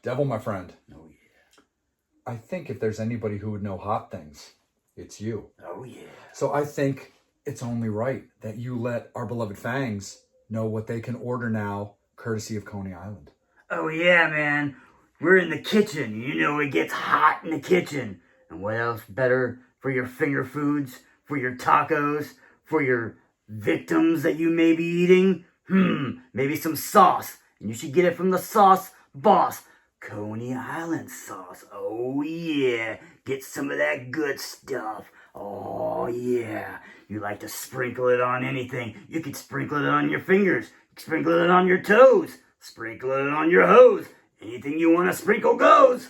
Devil, my friend, Oh, yeah. I think if there's anybody who would know hot things, it's you. Oh, yeah. So I think it's only right that you let our beloved Fangs know what they can order now, courtesy of Coney Island. Oh, yeah, man. We're in the kitchen. You know it gets hot in the kitchen. And what else better for your finger foods, for your tacos, for your victims that you may be eating? Maybe some sauce. And you should get it from the sauce boss. Coney Island sauce. Oh, yeah. Get some of that good stuff. Oh, yeah. You like to sprinkle it on anything. You could sprinkle it on your fingers. Sprinkle it on your toes. Sprinkle it on your hose. Anything you want to sprinkle goes.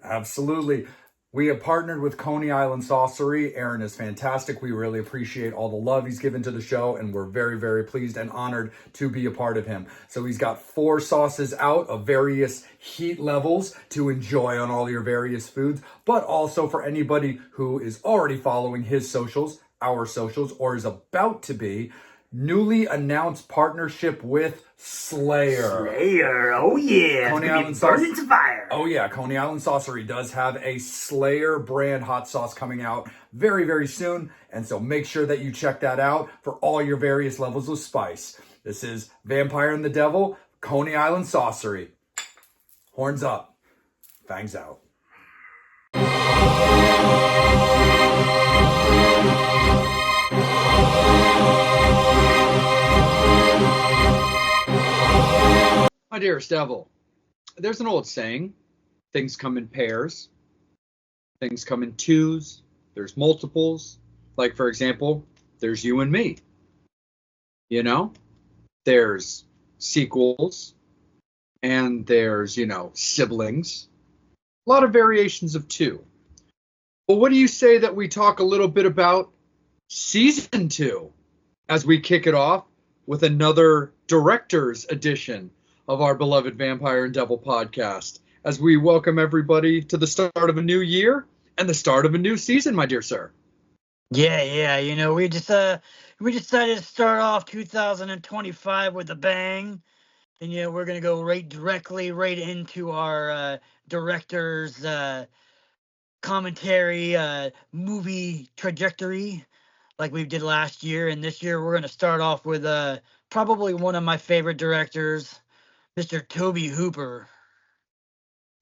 Absolutely. We have partnered with Coney Island Saucery. Aaron is fantastic. We really appreciate all the love he's given to the show, and we're very, very pleased and honored to be a part of him. So he's got 4 sauces out of various heat levels to enjoy on all your various foods, but also for anybody who is already following his socials, our socials, or is about to be, newly announced partnership with Slayer. Oh yeah. Coney Island burning to fire. Oh yeah, Coney Island Saucery does have a Slayer brand hot sauce coming out very, very soon. And so make sure that you check that out for all your various levels of spice. This is Vampireanddevil, Coney Island Saucery. Horns up. Fangs out. My dearest devil, there's an old saying, things come in pairs, things come in twos, there's multiples. Like, for example, there's you and me. You know, there's sequels, and there's, siblings. A lot of variations of 2. But what do you say that we talk a little bit about season 2 as we kick it off with another director's edition of our beloved Vampire and Devil podcast, as we welcome everybody to the start of a new year and the start of a new season, my dear sir. Yeah. We decided to start off 2025 with a bang, and we're gonna go directly into our director's commentary, movie trajectory, like we did last year. And this year we're gonna start off with probably one of my favorite directors, Mr. Tobe Hooper.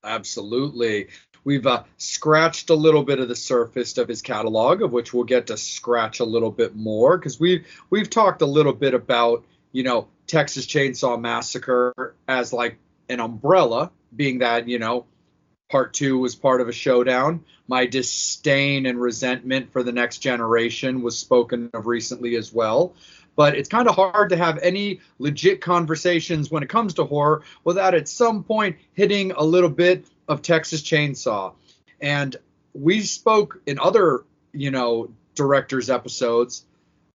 Absolutely. We've scratched a little bit of the surface of his catalog, of which we'll get to scratch a little bit more, because we've talked a little bit about, Texas Chainsaw Massacre as like an umbrella, being that, part 2 was part of a showdown. My disdain and resentment for The Next Generation was spoken of recently as well. But it's kind of hard to have any legit conversations when it comes to horror without at some point hitting a little bit of Texas Chainsaw. And we spoke in other, directors' episodes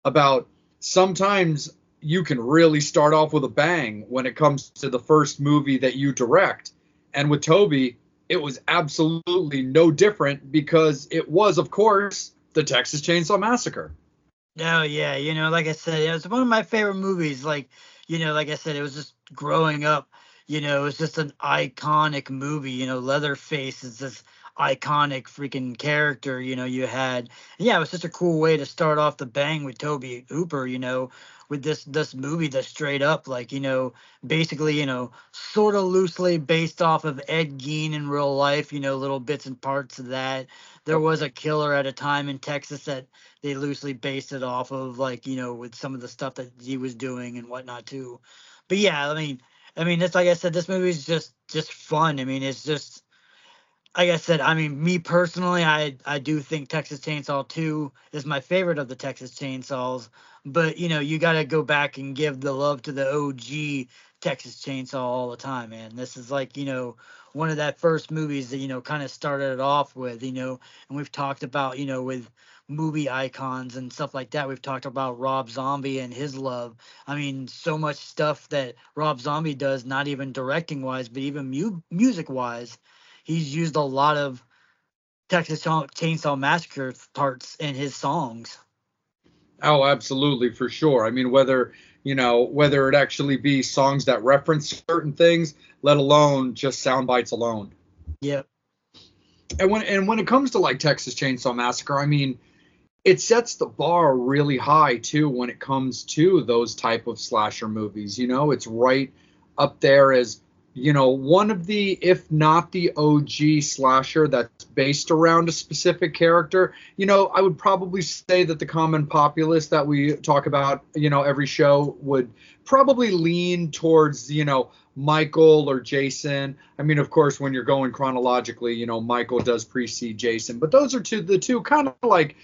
about sometimes you can really start off with a bang when it comes to the first movie that you direct. And with Tobe, it was absolutely no different, because it was, of course, the Texas Chainsaw Massacre. Oh yeah, like I said, it was one of my favorite movies. Like I said, it was just growing up. It was just an iconic movie. Leatherface is this iconic freaking character. You had. And yeah, it was just a cool way to start off the bang with Tobe Hooper. With this movie that's straight up like basically sort of loosely based off of Ed Gein in real life. Little bits and parts of that. There was a killer at a time in Texas that they loosely based it off of, like, with some of the stuff that he was doing and whatnot too. But yeah, I mean, it's like I said, this movie is just fun. It's just, like I said, me personally, I do think Texas Chainsaw 2 is my favorite of the Texas Chainsaws. But, you got to go back and give the love to the OG Texas Chainsaw all the time, man. This is like, one of that first movies that, kind of started it off with, and we've talked about, with movie icons and stuff like that. We've talked about Rob Zombie and his love. So much stuff that Rob Zombie does, not even directing wise, but even music wise. He's used a lot of Texas Chainsaw Massacre parts in his songs. Oh, absolutely, for sure. Whether whether it actually be songs that reference certain things, let alone just sound bites alone. Yep. And when it comes to like Texas Chainsaw Massacre, I mean, it sets the bar really high too when it comes to those type of slasher movies. It's right up there as one of the, if not the OG slasher that's based around a specific character. I would probably say that the common populace that we talk about, every show would probably lean towards, Michael or Jason. I mean, of course, when you're going chronologically, Michael does precede Jason, but those are the two kind of like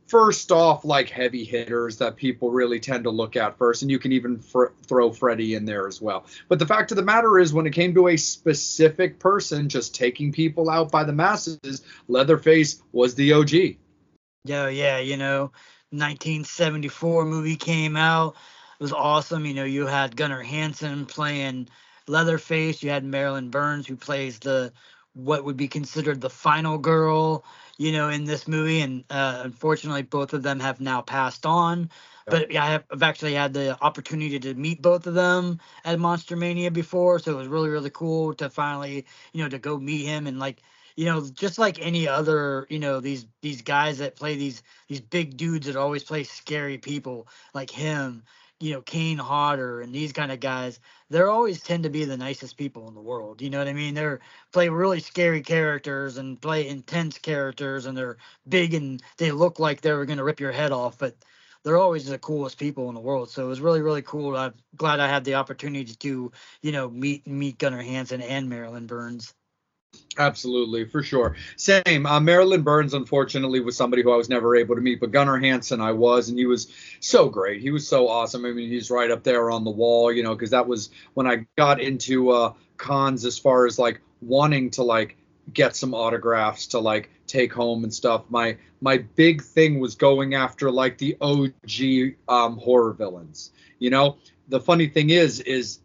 first off, like heavy hitters that people really tend to look at first, and you can even throw Freddy in there as well. But the fact of the matter is, when it came to a specific person just taking people out by the masses, Leatherface was the OG. Yeah, 1974 movie came out. It was awesome. You had Gunnar Hansen playing Leatherface. You had Marilyn Burns, who plays the what would be considered the final girl, in this movie. And unfortunately, both of them have now passed on. But yeah, I've actually had the opportunity to meet both of them at Monster Mania before, so it was really, really cool to finally, to go meet him. And like, just like any other, these guys that play these big dudes that always play scary people like him, Kane Hodder and these kind of guys, they're always tend to be the nicest people in the world. You know what I mean? They're play really scary characters and play intense characters, and they're big and they look like they were gonna rip your head off, but they're always the coolest people in the world. So it was really, really cool. I'm glad I had the opportunity to, meet Gunnar Hansen and Marilyn Burns. Absolutely, for sure. Same. Marilyn Burns, unfortunately, was somebody who I was never able to meet, but Gunnar Hansen I was, and he was so great. He was so awesome. I mean, he's right up there on the wall, because that was when I got into cons as far as like wanting to like get some autographs to like take home and stuff. My big thing was going after like the OG horror villains. The funny thing is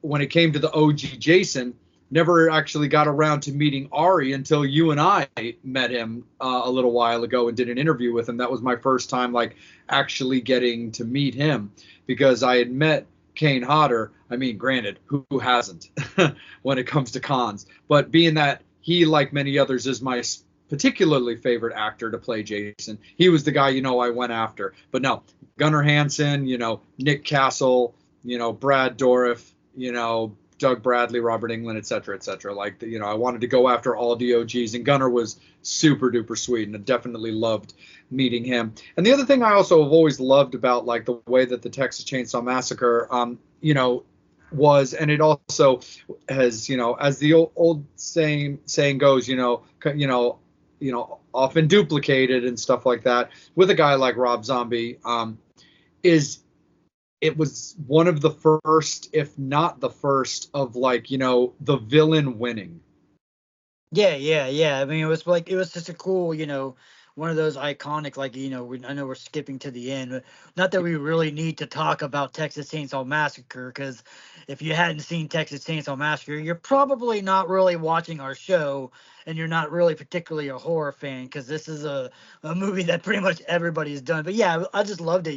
when it came to the OG Jason, never actually got around to meeting Ari until you and I met him a little while ago and did an interview with him. That was my first time like actually getting to meet him, because I had met Kane Hodder. I mean, granted, who hasn't when it comes to cons? But being that he, like many others, is my particularly favorite actor to play Jason, he was the guy, I went after. But no, Gunnar Hansen, Nick Castle, Brad Dourif, Doug Bradley, Robert Englund, et cetera, et cetera. Like, I wanted to go after all the OGs, and Gunnar was super duper sweet, and I definitely loved meeting him. And the other thing I also have always loved about like the way that the Texas Chainsaw Massacre, was, and it also has, as the old saying goes, often duplicated and stuff like that with a guy like Rob Zombie, is it was one of the first, if not the first, of like, the villain winning. Yeah. I mean, it was just a cool, one of those iconic, like, I know we're skipping to the end, but not that we really need to talk about Texas Chainsaw Massacre, because if you hadn't seen Texas Chainsaw Massacre, you're probably not really watching our show, and you're not really particularly a horror fan, because this is a movie that pretty much everybody's done. But yeah, I just loved it,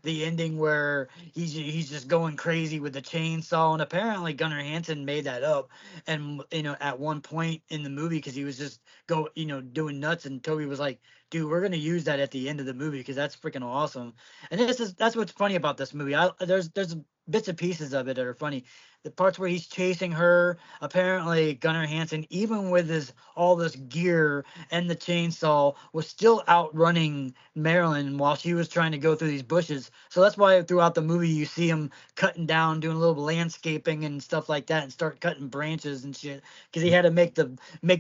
the ending where he's just going crazy with the chainsaw, and apparently Gunnar Hansen made that up, and at one point in the movie, because he was just doing nuts, and Tobe was like, dude, we're gonna use that at the end of the movie because that's freaking awesome. And that's what's funny about this movie. There's bits and pieces of it that are funny. The parts where he's chasing her, apparently Gunnar Hansen, even with his all this gear and the chainsaw, was still outrunning Marilyn while she was trying to go through these bushes. So that's why throughout the movie you see him cutting down, doing a little landscaping and stuff like that, and start cutting branches and shit, because he had to make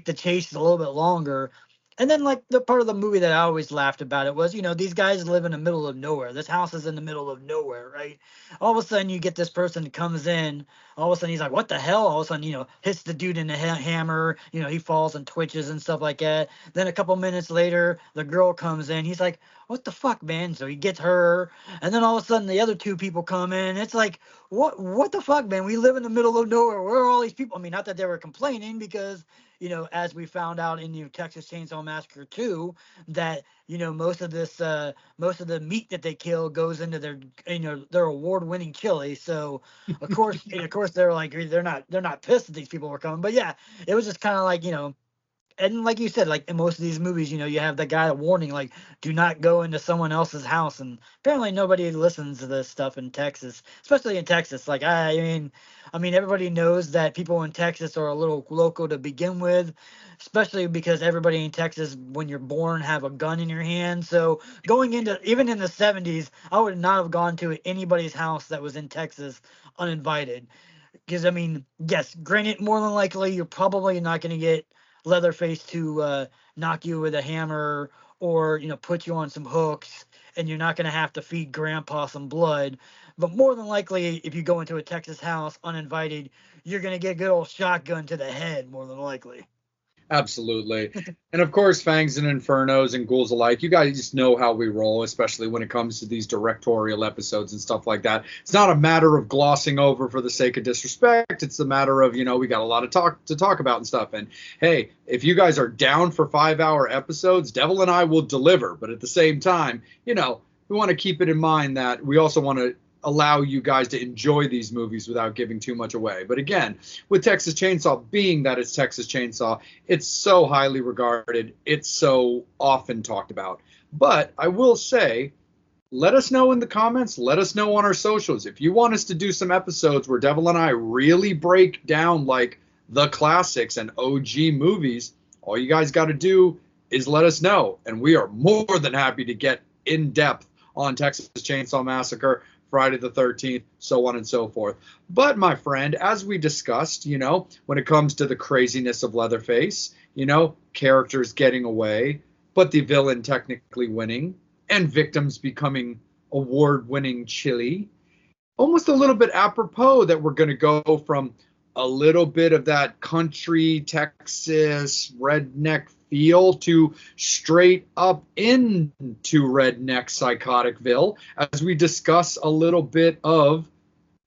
the chase a little bit longer. And then, like, the part of the movie that I always laughed about it was, these guys live in the middle of nowhere. This house is in the middle of nowhere, right? All of a sudden, you get this person that comes in. All of a sudden, he's like, what the hell? All of a sudden, hits the dude in the hammer. He falls and twitches and stuff like that. Then a couple minutes later, the girl comes in. He's like, what the fuck, man? So he gets her. And then all of a sudden, the other two people come in. It's like, what the fuck, man? We live in the middle of nowhere. Where are all these people? I mean, not that they were complaining, because as we found out in Texas Chainsaw Massacre 2, that most of the meat that they kill goes into their award-winning chili. So of course they're like, they're not pissed that these people were coming, but yeah, it was just kind of like, and like you said, like in most of these movies, you have the guy warning, like, do not go into someone else's house. And apparently nobody listens to this stuff in Texas, especially in Texas. Like, I mean, everybody knows that people in Texas are a little local to begin with, especially because everybody in Texas, when you're born, have a gun in your hand. So going into, even in the 70s, I would not have gone to anybody's house that was in Texas uninvited. Because I mean, yes, granted, more than likely you're probably not going to get Leatherface to knock you with a hammer, or put you on some hooks, and you're not going to have to feed Grandpa some blood. But more than likely, if you go into a Texas house uninvited, you're going to get a good old shotgun to the head, more than likely. Absolutely. And of course, Fangs and Infernos and Ghouls alike, you guys just know how we roll, especially when it comes to these directorial episodes and stuff like that. It's not a matter of glossing over for the sake of disrespect. It's a matter of, we got a lot of talk about and stuff. And hey, if you guys are down for 5-hour episodes, Devil and I will deliver. But at the same time, we want to keep it in mind that we also want to allow you guys to enjoy these movies without giving too much away. But again, with Texas Chainsaw, being that it's Texas Chainsaw, it's so highly regarded. It's so often talked about. But I will say, let us know in the comments. Let us know on our socials. If you want us to do some episodes where Devil and I really break down like the classics and OG movies, all you guys got to do is let us know. And we are more than happy to get in depth on Texas Chainsaw Massacre, Friday the 13th, so on and so forth. But my friend, as we discussed, when it comes to the craziness of Leatherface, characters getting away, but the villain technically winning, and victims becoming award-winning chili, almost a little bit apropos that we're going to go from a little bit of that country Texas redneck feel to straight up into redneck psychoticville, as we discuss a little bit of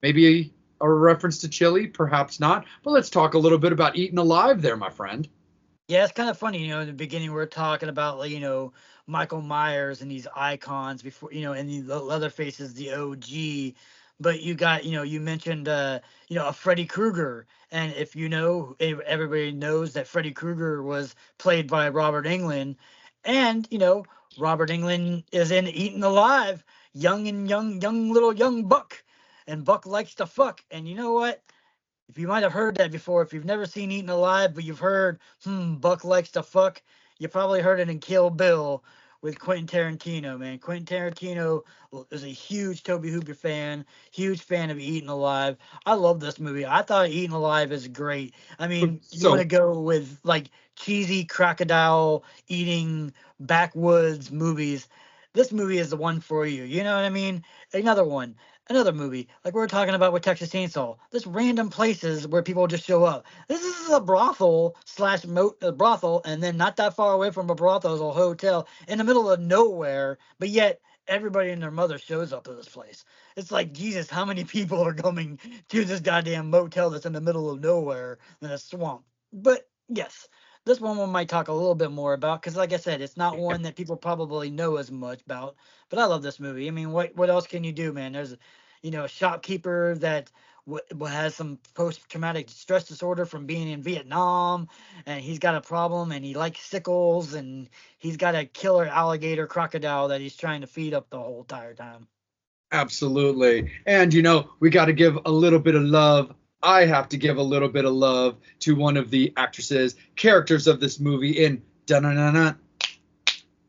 maybe a reference to chili, perhaps not, but let's talk a little bit about Eaten Alive there, my friend. Yeah, it's kind of funny, in the beginning we are talking about, like, Michael Myers and these icons before, and the Leatherface is the OG, but you got, you mentioned, a Freddy Krueger, and if everybody knows that Freddy Krueger was played by Robert Englund, and Robert Englund is in Eaten Alive, young little young Buck, and Buck likes to fuck, and you know what? If you might have heard that before, if you've never seen Eaten Alive, but you've heard, Buck likes to fuck, you probably heard it in Kill Bill with Quentin Tarantino, man. Quentin Tarantino is a huge Tobe Hooper fan, huge fan of Eaten Alive. I love this movie. I thought Eaten Alive is great. I mean, you want to go with like cheesy crocodile eating backwoods movies. This movie is the one for you. You know what I mean? Another movie, like we were talking about with Texas Chainsaw, this random places where people just show up. This is a brothel slash brothel, and then not that far away from a brothel is a hotel in the middle of nowhere, but yet everybody and their mother shows up to this place. It's like, Jesus, how many people are coming to this goddamn motel that's in the middle of nowhere in a swamp? But yes, this one we might talk a little bit more about, because like I said, it's not one that people probably know as much about. But I love this movie. I mean, what else can you do, man? There's a shopkeeper that has some post-traumatic stress disorder from being in Vietnam, and he's got a problem, and he likes sickles, and he's got a killer alligator crocodile that he's trying to feed up the whole entire time. Absolutely. And, we got to give a little bit of love. I have to give a little bit of love to one of the actresses, characters of this movie in da-na-na-na,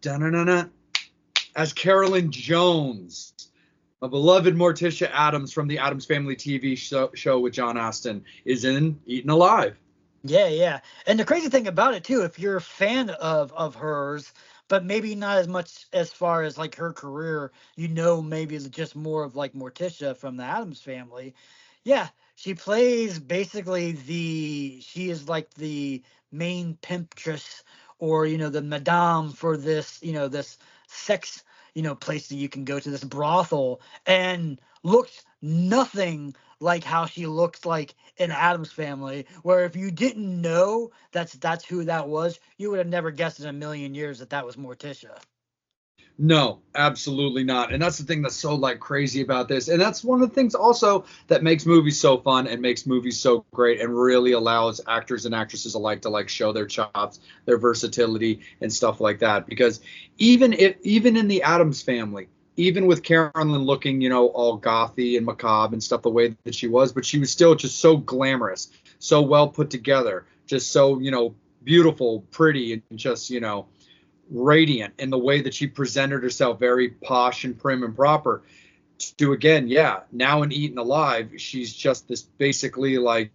da-na-na-na, as Carolyn Jones, a beloved Morticia Addams from the Addams Family TV show with John Astin, is in Eaten Alive. Yeah. And the crazy thing about it, too, if you're a fan of hers, but maybe not as much as far as like her career, maybe just more of like Morticia from the Addams Family. Yeah, she plays basically she is like the main pimptress, or, the madame for this, this sex, place that you can go to, this brothel, and looks nothing like how she looks like in Adam's Family, where if you didn't know that's who that was, you would have never guessed in a million years that that was Morticia. No, absolutely not. And that's the thing that's so like crazy about this. And that's one of the things also that makes movies so fun and makes movies so great and really allows actors and actresses alike to like show their chops, their versatility and stuff like that. Because even in the Addams Family, even with Carolyn looking, all gothy and macabre and stuff the way that she was, but she was still just so glamorous, so well put together, just so, beautiful, pretty, and just, radiant in the way that she presented herself, very posh and prim and proper. To again, yeah, now in Eaten Alive, she's just this basically like,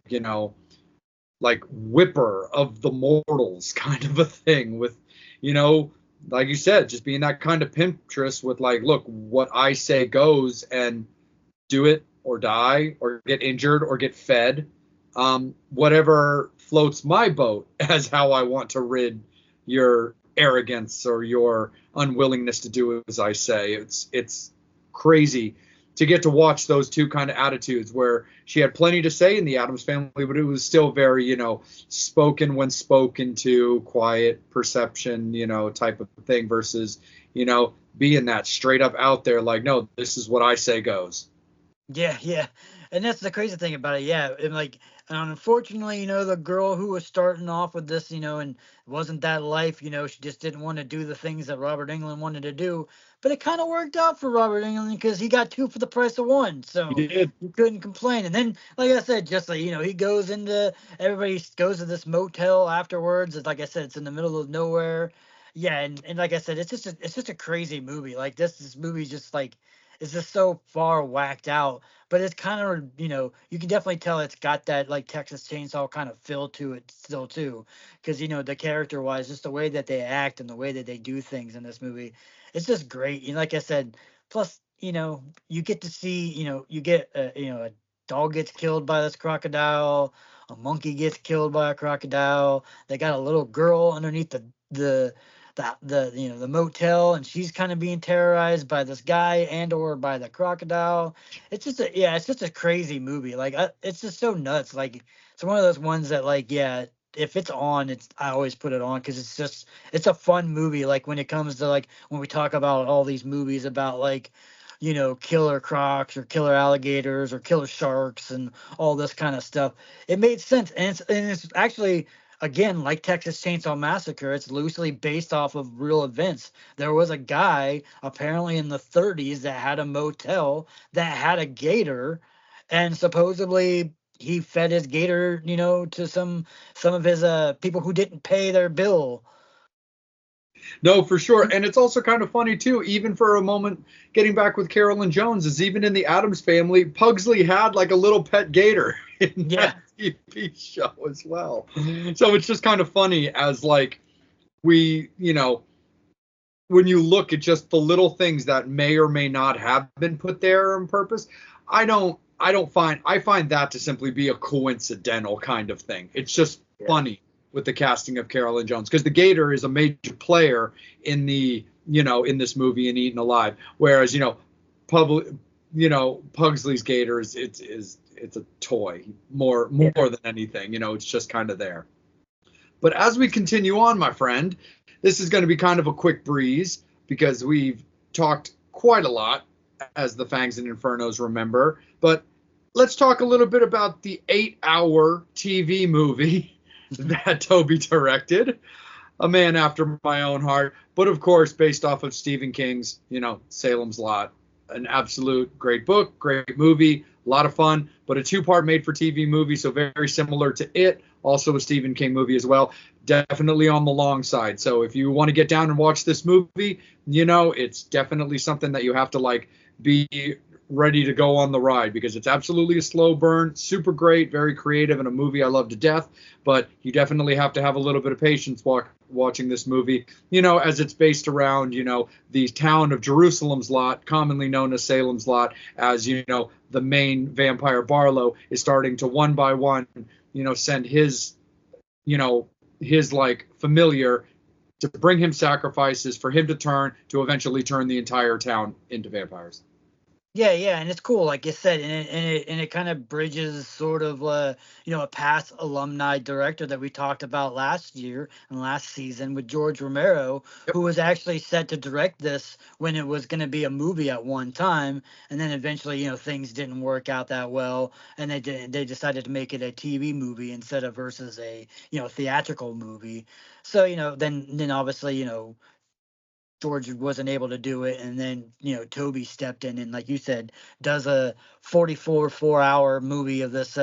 like whipper of the mortals kind of a thing with, like you said, just being that kind of pimptress with like, look, what I say goes, and do it or die or get injured or get fed. Whatever floats my boat as how I want to rid your arrogance or your unwillingness to do as I say. It's crazy to get to watch those two kind of attitudes where she had plenty to say in the Addams Family, but it was still very, spoken when spoken to, quiet perception, type of thing versus, being that straight up out there like, no, this is what I say goes. Yeah, yeah. And that's the crazy thing about it. Yeah. And unfortunately, the girl who was starting off with this, and wasn't that life, she just didn't want to do the things that Robert Englund wanted to do. But it kind of worked out for Robert Englund because he got two for the price of one. He So did. you couldn't complain. And then, like I said, just like, he goes everybody goes to this motel afterwards. It's like I said, it's in the middle of nowhere. Yeah. And like I said, it's just a crazy movie. Like this movie just like, it's just so far whacked out, but it's kind of, you can definitely tell it's got that like Texas Chainsaw kind of feel to it still too, because the character wise, just the way that they act and the way that they do things in this movie, it's just great. Like I said, plus you get to see, you get a dog gets killed by this crocodile, a monkey gets killed by a crocodile. They got a little girl underneath the motel, and she's kind of being terrorized by this guy and or by the crocodile. It's just a crazy movie. Like it's just so nuts. Like it's one of those ones that like, yeah, if it's on, I always put it on because it's a fun movie. Like when it comes to like when we talk about all these movies about like killer crocs or killer alligators or killer sharks and all this kind of stuff, it made sense. And it's actually, again, like Texas Chainsaw Massacre, it's loosely based off of real events. There was a guy apparently in the 30s that had a motel that had a gator, and supposedly he fed his gator, to some of his people who didn't pay their bill. No, for sure. And it's also kind of funny too, even for a moment, getting back with Carolyn Jones, is even in the Addams Family, Pugsley had like a little pet gator in that TV show as well. So it's just kind of funny as like we, when you look at just the little things that may or may not have been put there on purpose, I find that to simply be a coincidental kind of thing. It's just funny with the casting of Carolyn Jones, because the gator is a major player in in this movie in Eaten Alive, whereas Pugsley's gator it's a toy more than anything. It's just kind of there. But as we continue on, my friend, this is going to be kind of a quick breeze because we've talked quite a lot, as the Fangs and Infernos remember. But let's talk a little bit about the 8-hour TV movie that Tobe directed, A Man After My Own Heart, but of course based off of Stephen King's, Salem's Lot. An absolute great book, great movie, a lot of fun, but a 2-part made-for-TV movie, so very similar to It, also a Stephen King movie as well. Definitely on the long side. So if you want to get down and watch this movie, it's definitely something that you have to like be ready to go on the ride, because it's absolutely a slow burn, super great, very creative, and a movie I love to death. But you definitely have to have a little bit of patience watching this movie, as it's based around, the town of Jerusalem's Lot, commonly known as Salem's Lot, as, the main vampire Barlow is starting to one by one, send his like familiar to bring him sacrifices for him to eventually turn the entire town into vampires. Yeah, yeah, and it's cool, like you said, and it kind of bridges sort of a past alumni director that we talked about last year and last season with George Romero, Yep. who was actually set to direct this when it was going to be a movie at one time, and then eventually, things didn't work out that well, and they decided to make it a TV movie instead of versus a theatrical movie. So then obviously George wasn't able to do it, and then Toby stepped in and, like you said, does a 44 4-hour movie of this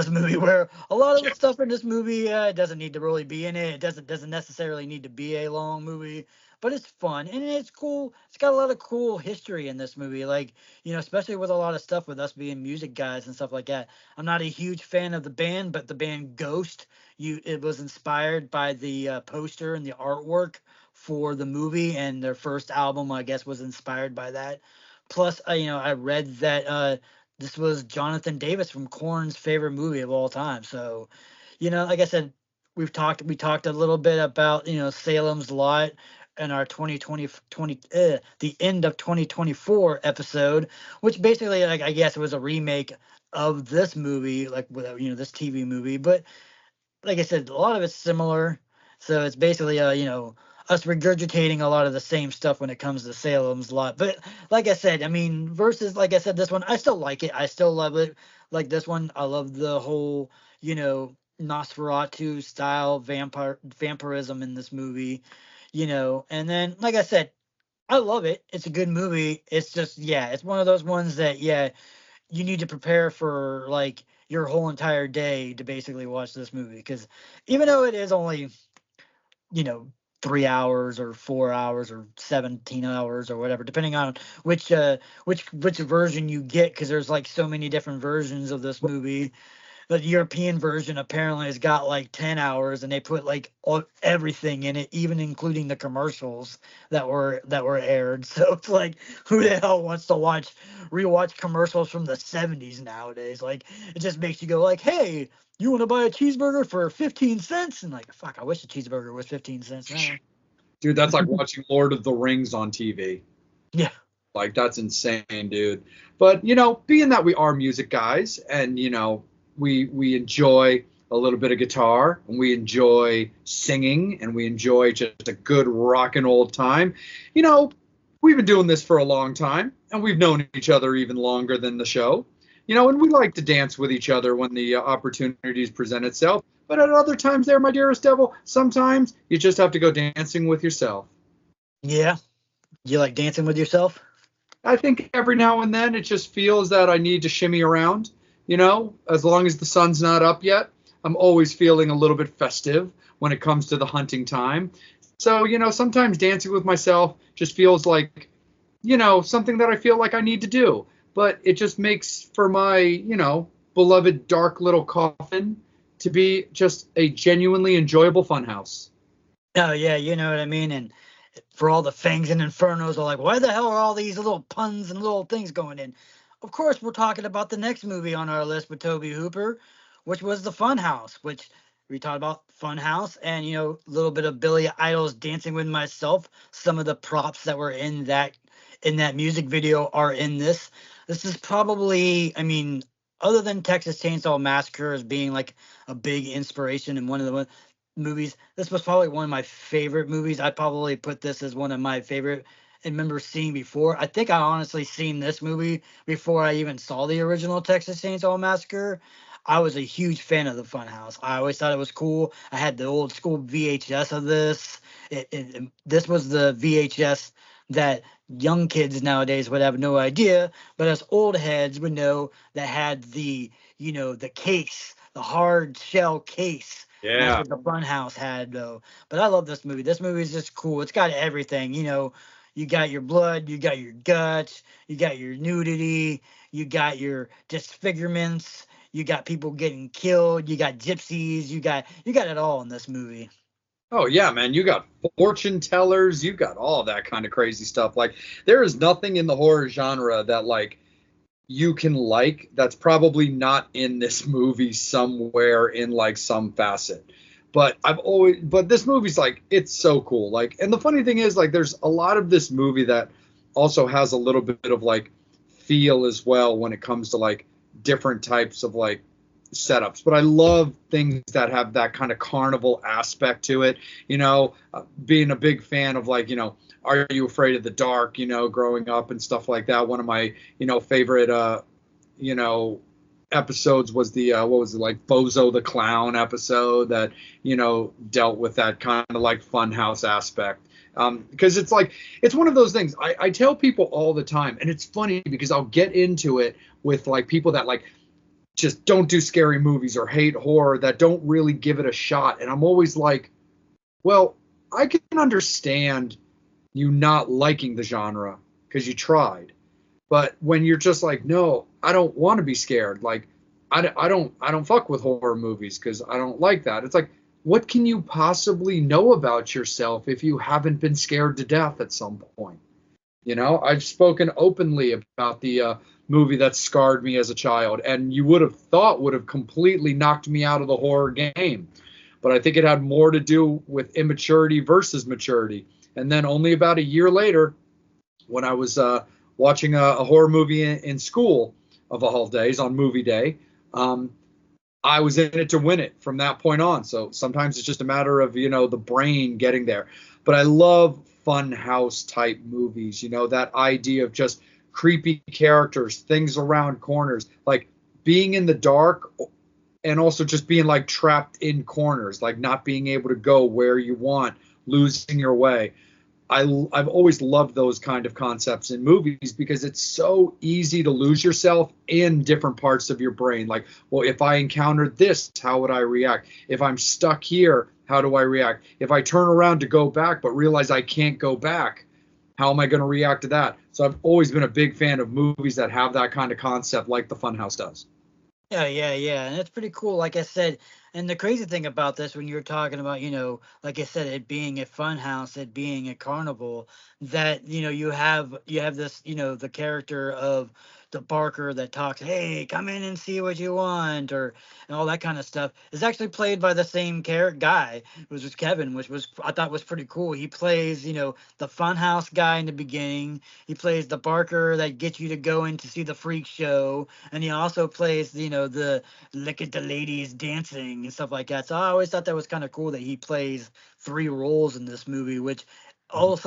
movie where a lot of the stuff in this movie doesn't need to really be in it. It doesn't necessarily need to be a long movie, but it's fun and it's cool. It's got a lot of cool history in this movie, like especially with a lot of stuff with us being music guys and stuff like that. I'm not a huge fan of the band, but the band Ghost, it was inspired by the poster and the artwork for the movie, and their first album, I guess, was inspired by that. Plus, I read that this was Jonathan Davis from Korn's favorite movie of all time. So, like I said, we talked a little bit about Salem's Lot in our 2020 the end of 2024 episode, which basically, like, I guess it was a remake of this movie, like with this TV movie, but like I said, a lot of it's similar. So it's basically us regurgitating a lot of the same stuff when it comes to Salem's Lot. But like I said, I mean, versus, like I said, this one I still like it. I still love it. Like this one, I love the whole Nosferatu style vampirism in this movie. And then like I said, I love it. It's a good movie. It's just, yeah, it's one of those ones that, yeah, you need to prepare for like your whole entire day to basically watch this movie, because even though it is only you know 3 hours or 4 hours or 17 hours or whatever, depending on which version you get, because there's like so many different versions of this movie. The European version apparently has got like 10 hours, and they put like everything in it, even including the commercials that were aired. So it's like, who the hell wants to rewatch commercials from the 70s nowadays? Like, it just makes you go like, hey, you want to buy a cheeseburger for 15 cents? And like, fuck, I wish a cheeseburger was 15 cents now. Dude, that's like watching Lord of the Rings on TV. Yeah. Like, that's insane, dude. But, being that we are music guys and, we enjoy a little bit of guitar and we enjoy singing and we enjoy just a good rock and roll time, we've been doing this for a long time and we've known each other even longer than the show, and we like to dance with each other when the opportunities present itself. But at other times there, my dearest devil, sometimes you just have to go dancing with yourself. Yeah. You like dancing with yourself? I think every now and then it just feels that I need to shimmy around. As long as the sun's not up yet, I'm always feeling a little bit festive when it comes to the hunting time. So, sometimes dancing with myself just feels like, something that I feel like I need to do. But it just makes for my, beloved dark little coffin to be just a genuinely enjoyable funhouse. Oh yeah, you know what I mean. And for all the fangs and infernos are like, why the hell are all these little puns and little things going in? Of course, we're talking about the next movie on our list with Tobe Hooper, which was The Funhouse, which we talked about Funhouse and, a little bit of Billy Idol's Dancing with Myself. Some of the props that were in that music video are in this. This is probably, I mean, other than Texas Chainsaw Massacre as being like a big inspiration in one of the movies, this was probably one of my favorite movies. I'd probably put this as one of my favorite and remember seeing before. I think I honestly seen this movie before I even saw the original Texas Chainsaw Massacre. I was a huge fan of the Funhouse. I always thought it was cool. I had the old school VHS of this. This was the VHS that young kids nowadays would have no idea, but us old heads would know, that had the case, the hard shell case. And that's Yeah. what the Funhouse had, though. But I love this movie. This movie is just cool. It's got everything. You got your blood, you got your guts, you got your nudity, you got your disfigurements, you got people getting killed, you got gypsies, you got it all in this movie. Oh yeah, man, you got fortune tellers, you got all that kind of crazy stuff. Like, there is nothing in the horror genre that like you can like that's probably not in this movie somewhere in like some facet. But this movie's like, it's so cool. Like, and the funny thing is, like, there's a lot of this movie that also has a little bit of like feel as well when it comes to like different types of like setups. But I love things that have that kind of carnival aspect to it. Being a big fan of like, Are You Afraid of the Dark, growing up and stuff like that. One of my, favorite, episodes was the what was it, like Bozo the Clown episode that dealt with that kind of like funhouse aspect. Because it's like, it's one of those things I tell people all the time, and it's funny because I'll get into it with like people that like just don't do scary movies or hate horror, that don't really give it a shot, and I'm always like, well, I can understand you not liking the genre because you tried. But when you're just like, no, I don't want to be scared. Like, I don't fuck with horror movies because I don't like that. It's like, what can you possibly know about yourself if you haven't been scared to death at some point? I've spoken openly about the movie that scarred me as a child, and you would have thought would have completely knocked me out of the horror game. But I think it had more to do with immaturity versus maturity. And then only about a year later, when I was watching a horror movie in school, of all days, on movie day, I was in it to win it from that point on. So sometimes it's just a matter of, the brain getting there. But I love fun house type movies, that idea of just creepy characters, things around corners, like being in the dark, and also just being like trapped in corners, like not being able to go where you want, losing your way. I've always loved those kind of concepts in movies because it's so easy to lose yourself in different parts of your brain. Like, well, if I encountered this, how would I react? If I'm stuck here, how do I react? If I turn around to go back but realize I can't go back, how am I going to react to that? So I've always been a big fan of movies that have that kind of concept like The Funhouse does. Yeah. And it's pretty cool, like I said. And the crazy thing about this, when you're talking about, like I said, it being a fun house, it being a carnival, that, you have this, the character of the Barker that talks, hey, come in and see what you want, or and all that kind of stuff, is actually played by the same guy, which was Kevin, which was, I thought, was pretty cool. He plays, the fun house guy in the beginning. He plays the Barker that gets you to go in to see the freak show, and he also plays, the look at the ladies dancing and stuff like that. So I always thought that was kind of cool that he plays three roles in this movie, which all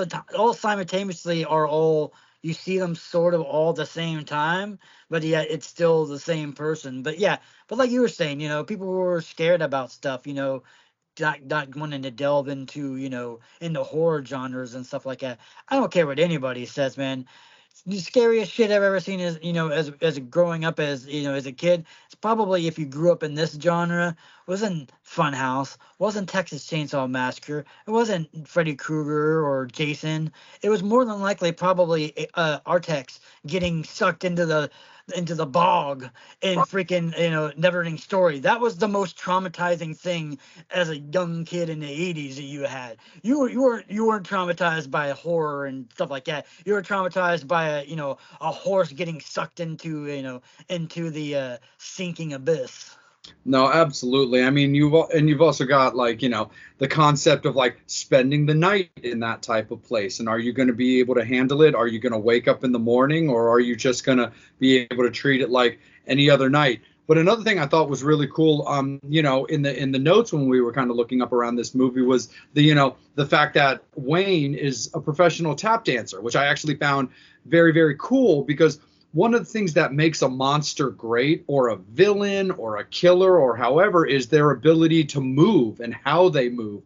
simultaneously are all, you see them sort of all at the same time, but yet it's still the same person. But yeah, but like you were saying, people who were scared about stuff, not wanting to delve into, into horror genres and stuff like that. I don't care what anybody says, man. The scariest shit I've ever seen is, as growing up, as as a kid, it's probably, if you grew up in this genre, wasn't Funhouse, wasn't Texas Chainsaw Massacre, it wasn't Freddy Krueger or Jason. It was more than likely probably Artex getting sucked into the bog in freaking, Neverending Story. That was the most traumatizing thing as a young kid in the 80s that you had. You weren't traumatized by horror and stuff like that. You were traumatized by a horse getting sucked into the sinking abyss. No, absolutely. I mean, you've also got like, the concept of like spending the night in that type of place. And are you going to be able to handle it? Are you going to wake up in the morning, or are you just going to be able to treat it like any other night? But another thing I thought was really cool, in the notes when we were kind of looking up around this movie, was the fact that Wayne is a professional tap dancer, which I actually found very, very cool, because one of the things that makes a monster great, or a villain or a killer or however, is their ability to move and how they move.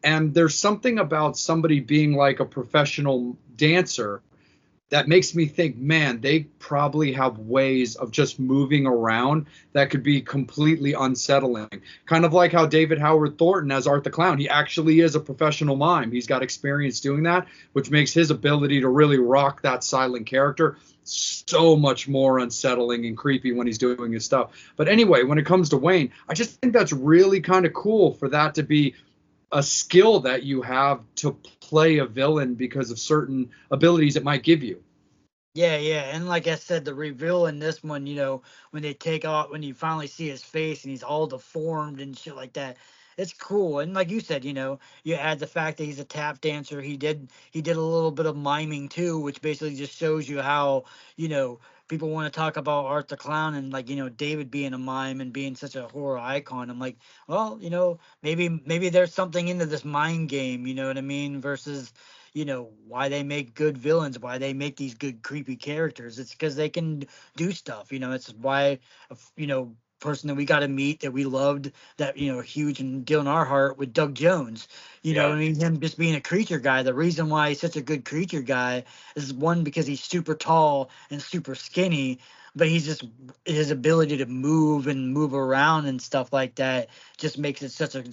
And there's something about somebody being like a professional dancer that makes me think, man, they probably have ways of just moving around that could be completely unsettling. Kind of like how David Howard Thornton as Art the Clown, he actually is a professional mime. He's got experience doing that, which makes his ability to really rock that silent character so much more unsettling and creepy when he's doing his stuff. But anyway, when it comes to Wayne, I just think that's really kind of cool for that to be a skill that you have to play a villain because of certain abilities it might give you. Yeah, and like I said, the reveal in this one, when they take off, when you finally see his face and he's all deformed and shit like that, it's cool. And like you said, you add the fact that he's a tap dancer. He did a little bit of miming too, which basically just shows you how, you know, people want to talk about Art the Clown and like, David being a mime and being such a horror icon. I'm like, well, maybe there's something into this mind game, you know what I mean? Versus, why they make good villains, why they make these good creepy characters. It's because they can do stuff. It's why, person that we got to meet that we loved, that huge and deal in our heart, with Doug Jones. Yeah. I mean, him just being a creature guy. The reason why he's such a good creature guy is, one, because he's super tall and super skinny, but he's just, his ability to move around and stuff like that just makes it such a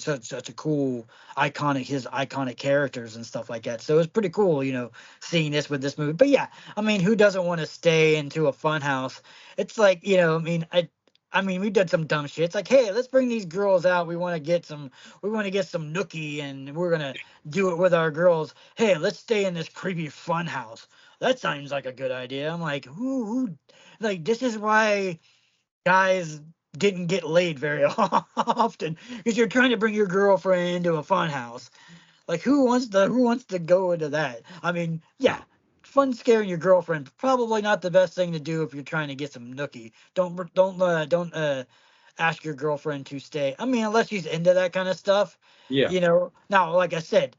cool, his iconic characters and stuff like that. So it's pretty cool, seeing this with this movie. But yeah, I mean, who doesn't want to stay into a fun house? It's like, I mean, we did some dumb shit. It's like, hey, let's bring these girls out. We want to get some nookie, and we're gonna do it with our girls. Hey, let's stay in this creepy fun house. That sounds like a good idea. I'm like, like, this is why guys didn't get laid very often, because you're trying to bring your girlfriend into a fun house. Like, who wants to go into that? I mean, yeah, fun scaring your girlfriend, probably not the best thing to do if you're trying to get some nookie. Don't ask your girlfriend to stay. I mean, unless she's into that kind of stuff. Yeah. Now, like I said,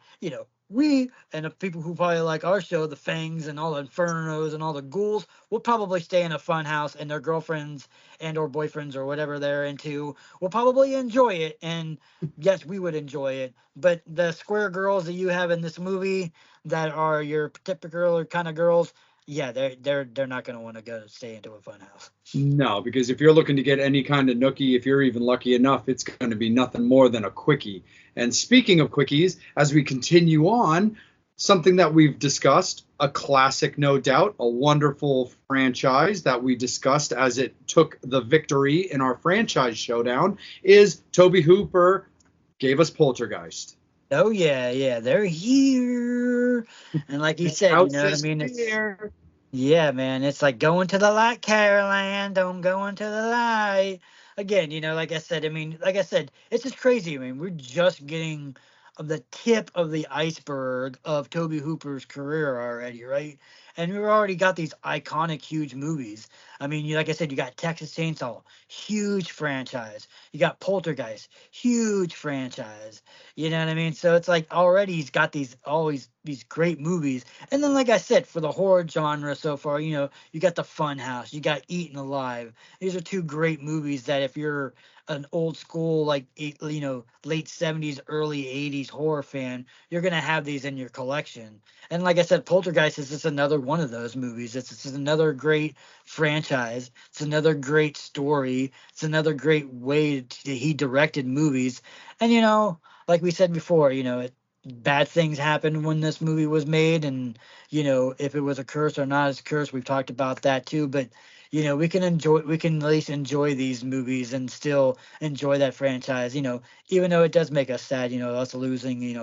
we and the people who probably like our show, the Fangs and all the Infernos and all the ghouls, will probably stay in a fun house, and their girlfriends and or boyfriends or whatever they're into will probably enjoy it. And yes, we would enjoy it. But the square girls that you have in this movie, that are your typical kind of girls, yeah, they're not going to want to go stay into a fun house. No, because if you're looking to get any kind of nookie, if you're even lucky enough, it's going to be nothing more than a quickie. And speaking of quickies, as we continue on, something that we've discussed, a classic, no doubt, a wonderful franchise that we discussed as it took the victory in our franchise showdown, is Tobe Hooper gave us Poltergeist. Oh yeah, they're here. And like you said, you know what I mean? Yeah, man, it's like going to the light, Caroline. Don't go into the light. Again, like I said, it's just crazy. I mean, we're just getting the tip of the iceberg of Tobe Hooper's career already, right? And we've already got these iconic, huge movies. I mean, like I said, you got Texas Chainsaw, huge franchise. You got Poltergeist, huge franchise. You know what I mean? So it's like already he's got always these great movies. And then, like I said, for the horror genre so far, you got The Fun House, you got Eaten Alive. These are two great movies that, if you're an old school, like, late 70s, early 80s horror fan, you're going to have these in your collection. And like I said, Poltergeist is just another one of those movies. It's just another great franchise. It's another great story. It's another great way he directed movies. And, like we said before, bad things happened when this movie was made, and if it was a curse or not as a curse, we've talked about that too. But we can at least enjoy these movies and still enjoy that franchise, even though it does make us sad, us losing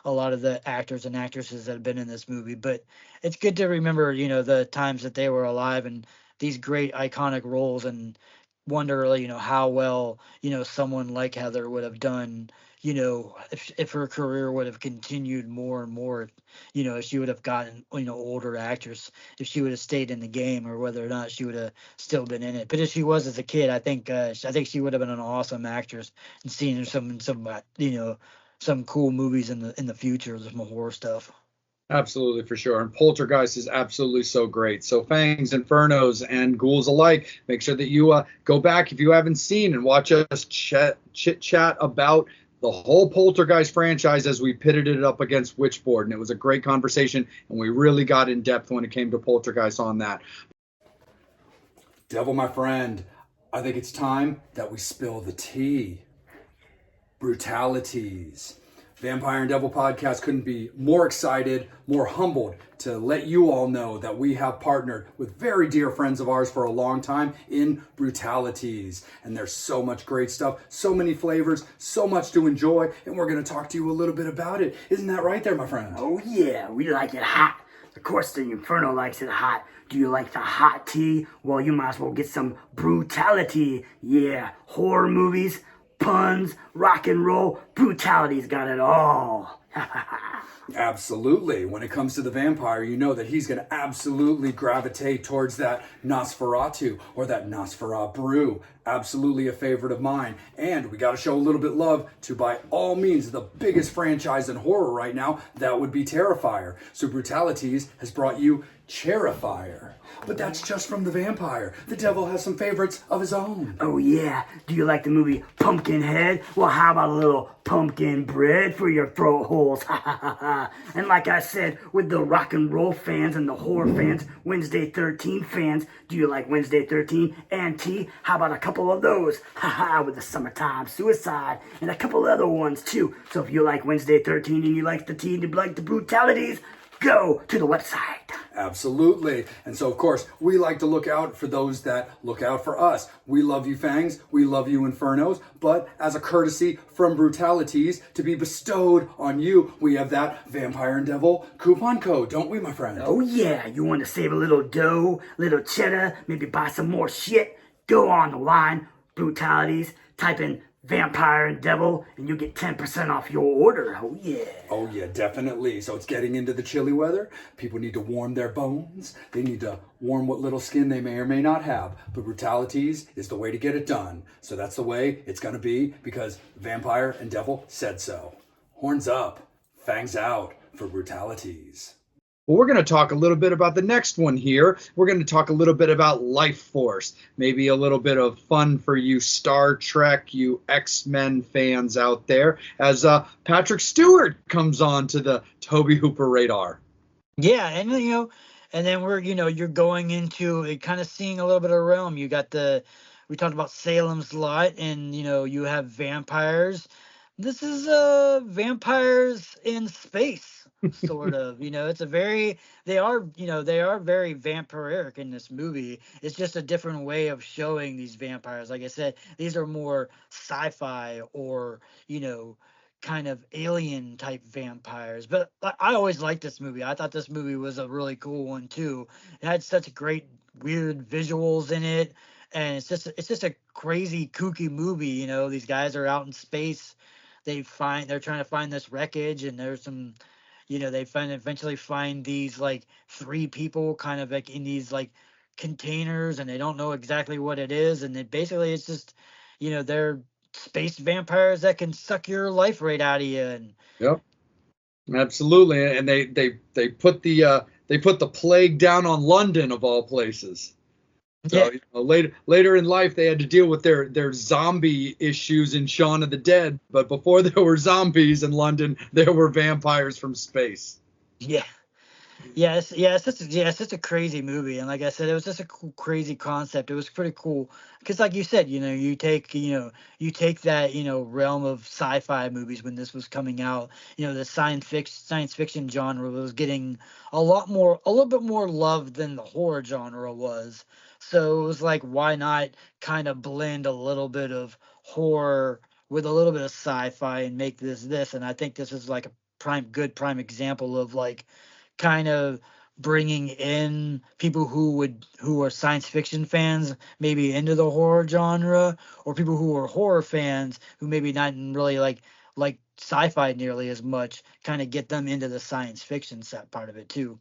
a lot of the actors and actresses that have been in this movie. But it's good to remember the times that they were alive and these great iconic roles, and wonder how well someone like Heather would have done, if her career would have continued more and more, if she would have gotten, older actress, if she would have stayed in the game, or whether or not she would have still been in it. But if she was as a kid, I think she would have been an awesome actress, and seeing her some cool movies in the future, some horror stuff. Absolutely, for sure. And Poltergeist is absolutely so great. So Fangs, Infernos, and Ghouls alike, make sure that you go back if you haven't seen, and watch us chit-chat about the whole Poltergeist franchise as we pitted it up against Witchboard. And it was a great conversation, and we really got in depth when it came to Poltergeist on that. Devil, my friend, I think it's time that we spill the tea. Brutalities. Vampire and Devil podcast couldn't be more excited, more humbled to let you all know that we have partnered with very dear friends of ours for a long time in Brutalities. And there's so much great stuff, so many flavors, so much to enjoy, and we're going to talk to you a little bit about it. Isn't that right there, my friend? Oh yeah, we like it hot. Of course the Inferno likes it hot. Do you like the hot tea? Well, you might as well get some Brutality. Yeah, horror movies, puns, rock and roll, brutality's got it all. Absolutely. When it comes to the vampire, you know that he's going to absolutely gravitate towards that Nosferatu or that Nosferatu brew. Absolutely a favorite of mine. And we got to show a little bit love to, by all means, the biggest franchise in horror right now. That would be Terrifier. So Brutalities has brought you Terrifier. But that's just from the vampire. The devil has some favorites of his own. Oh yeah, do you like the movie Pumpkinhead? Well, how about a little pumpkin bread for your throat holes? And like I said, with the rock and roll fans and the horror fans, Wednesday 13 fans, do you like Wednesday 13 and T? How about a couple of those? With the Summertime Suicide and a couple other ones too. So if you like Wednesday 13 and you like the T and you like the brutalities, go to the website. Absolutely. And so, of course, we like to look out for those that look out for us. We love you, Fangs. We love you, Infernos. But as a courtesy from Brutalities to be bestowed on you, we have that Vampireanddevil coupon code, don't we, my friend? Oh yeah, you want to save a little dough, little cheddar, maybe buy some more shit? Go on the line, Brutalities, type in Vampireanddevil, and you get 10% off your order. Oh yeah. Oh yeah, definitely. So it's getting into the chilly weather. People need to warm their bones. They need to warm what little skin they may or may not have. But Brutalities is the way to get it done. So that's the way it's going to be because Vampireanddevil said so. Horns up, fangs out for Brutalities. Well, we're going to talk a little bit about the next one here. We're going to talk a little bit about Life Force. Maybe a little bit of fun for you Star Trek, you X-Men fans out there, as Patrick Stewart comes on to the Tobe Hooper radar. Yeah, and and then you're going into kind of seeing a little bit of realm. You got we talked about Salem's Lot, and you have vampires. This is vampires in space. Sort of, it's they are very vampiric in this movie. It's just a different way of showing these vampires. Like I said, these are more sci-fi or kind of alien type vampires. But I always liked this movie. I thought this movie was a really cool one too. It had such great weird visuals in it, and it's just a crazy kooky movie. These guys are out in space. They're trying to find this wreckage, and there's some they eventually find these like three people kind of like in these like containers, and they don't know exactly what it is, and it's just they're space vampires that can suck your life right out of you. And Yep, absolutely. And they put the plague down on London of all places. So later in life, they had to deal with their zombie issues in Shaun of the Dead. But before there were zombies in London, there were vampires from space. It's just a crazy movie. And like I said, it was just a cool, crazy concept. It was pretty cool because, like you said, you take that realm of sci-fi movies when this was coming out. The science fiction genre was getting a little bit more love than the horror genre was. So it was like, why not kind of blend a little bit of horror with a little bit of sci-fi and make this? And I think this is like a prime example of like kind of bringing in people who are science fiction fans maybe into the horror genre, or people who are horror fans who maybe not really like sci-fi nearly as much, kind of get them into the science fiction set part of it too.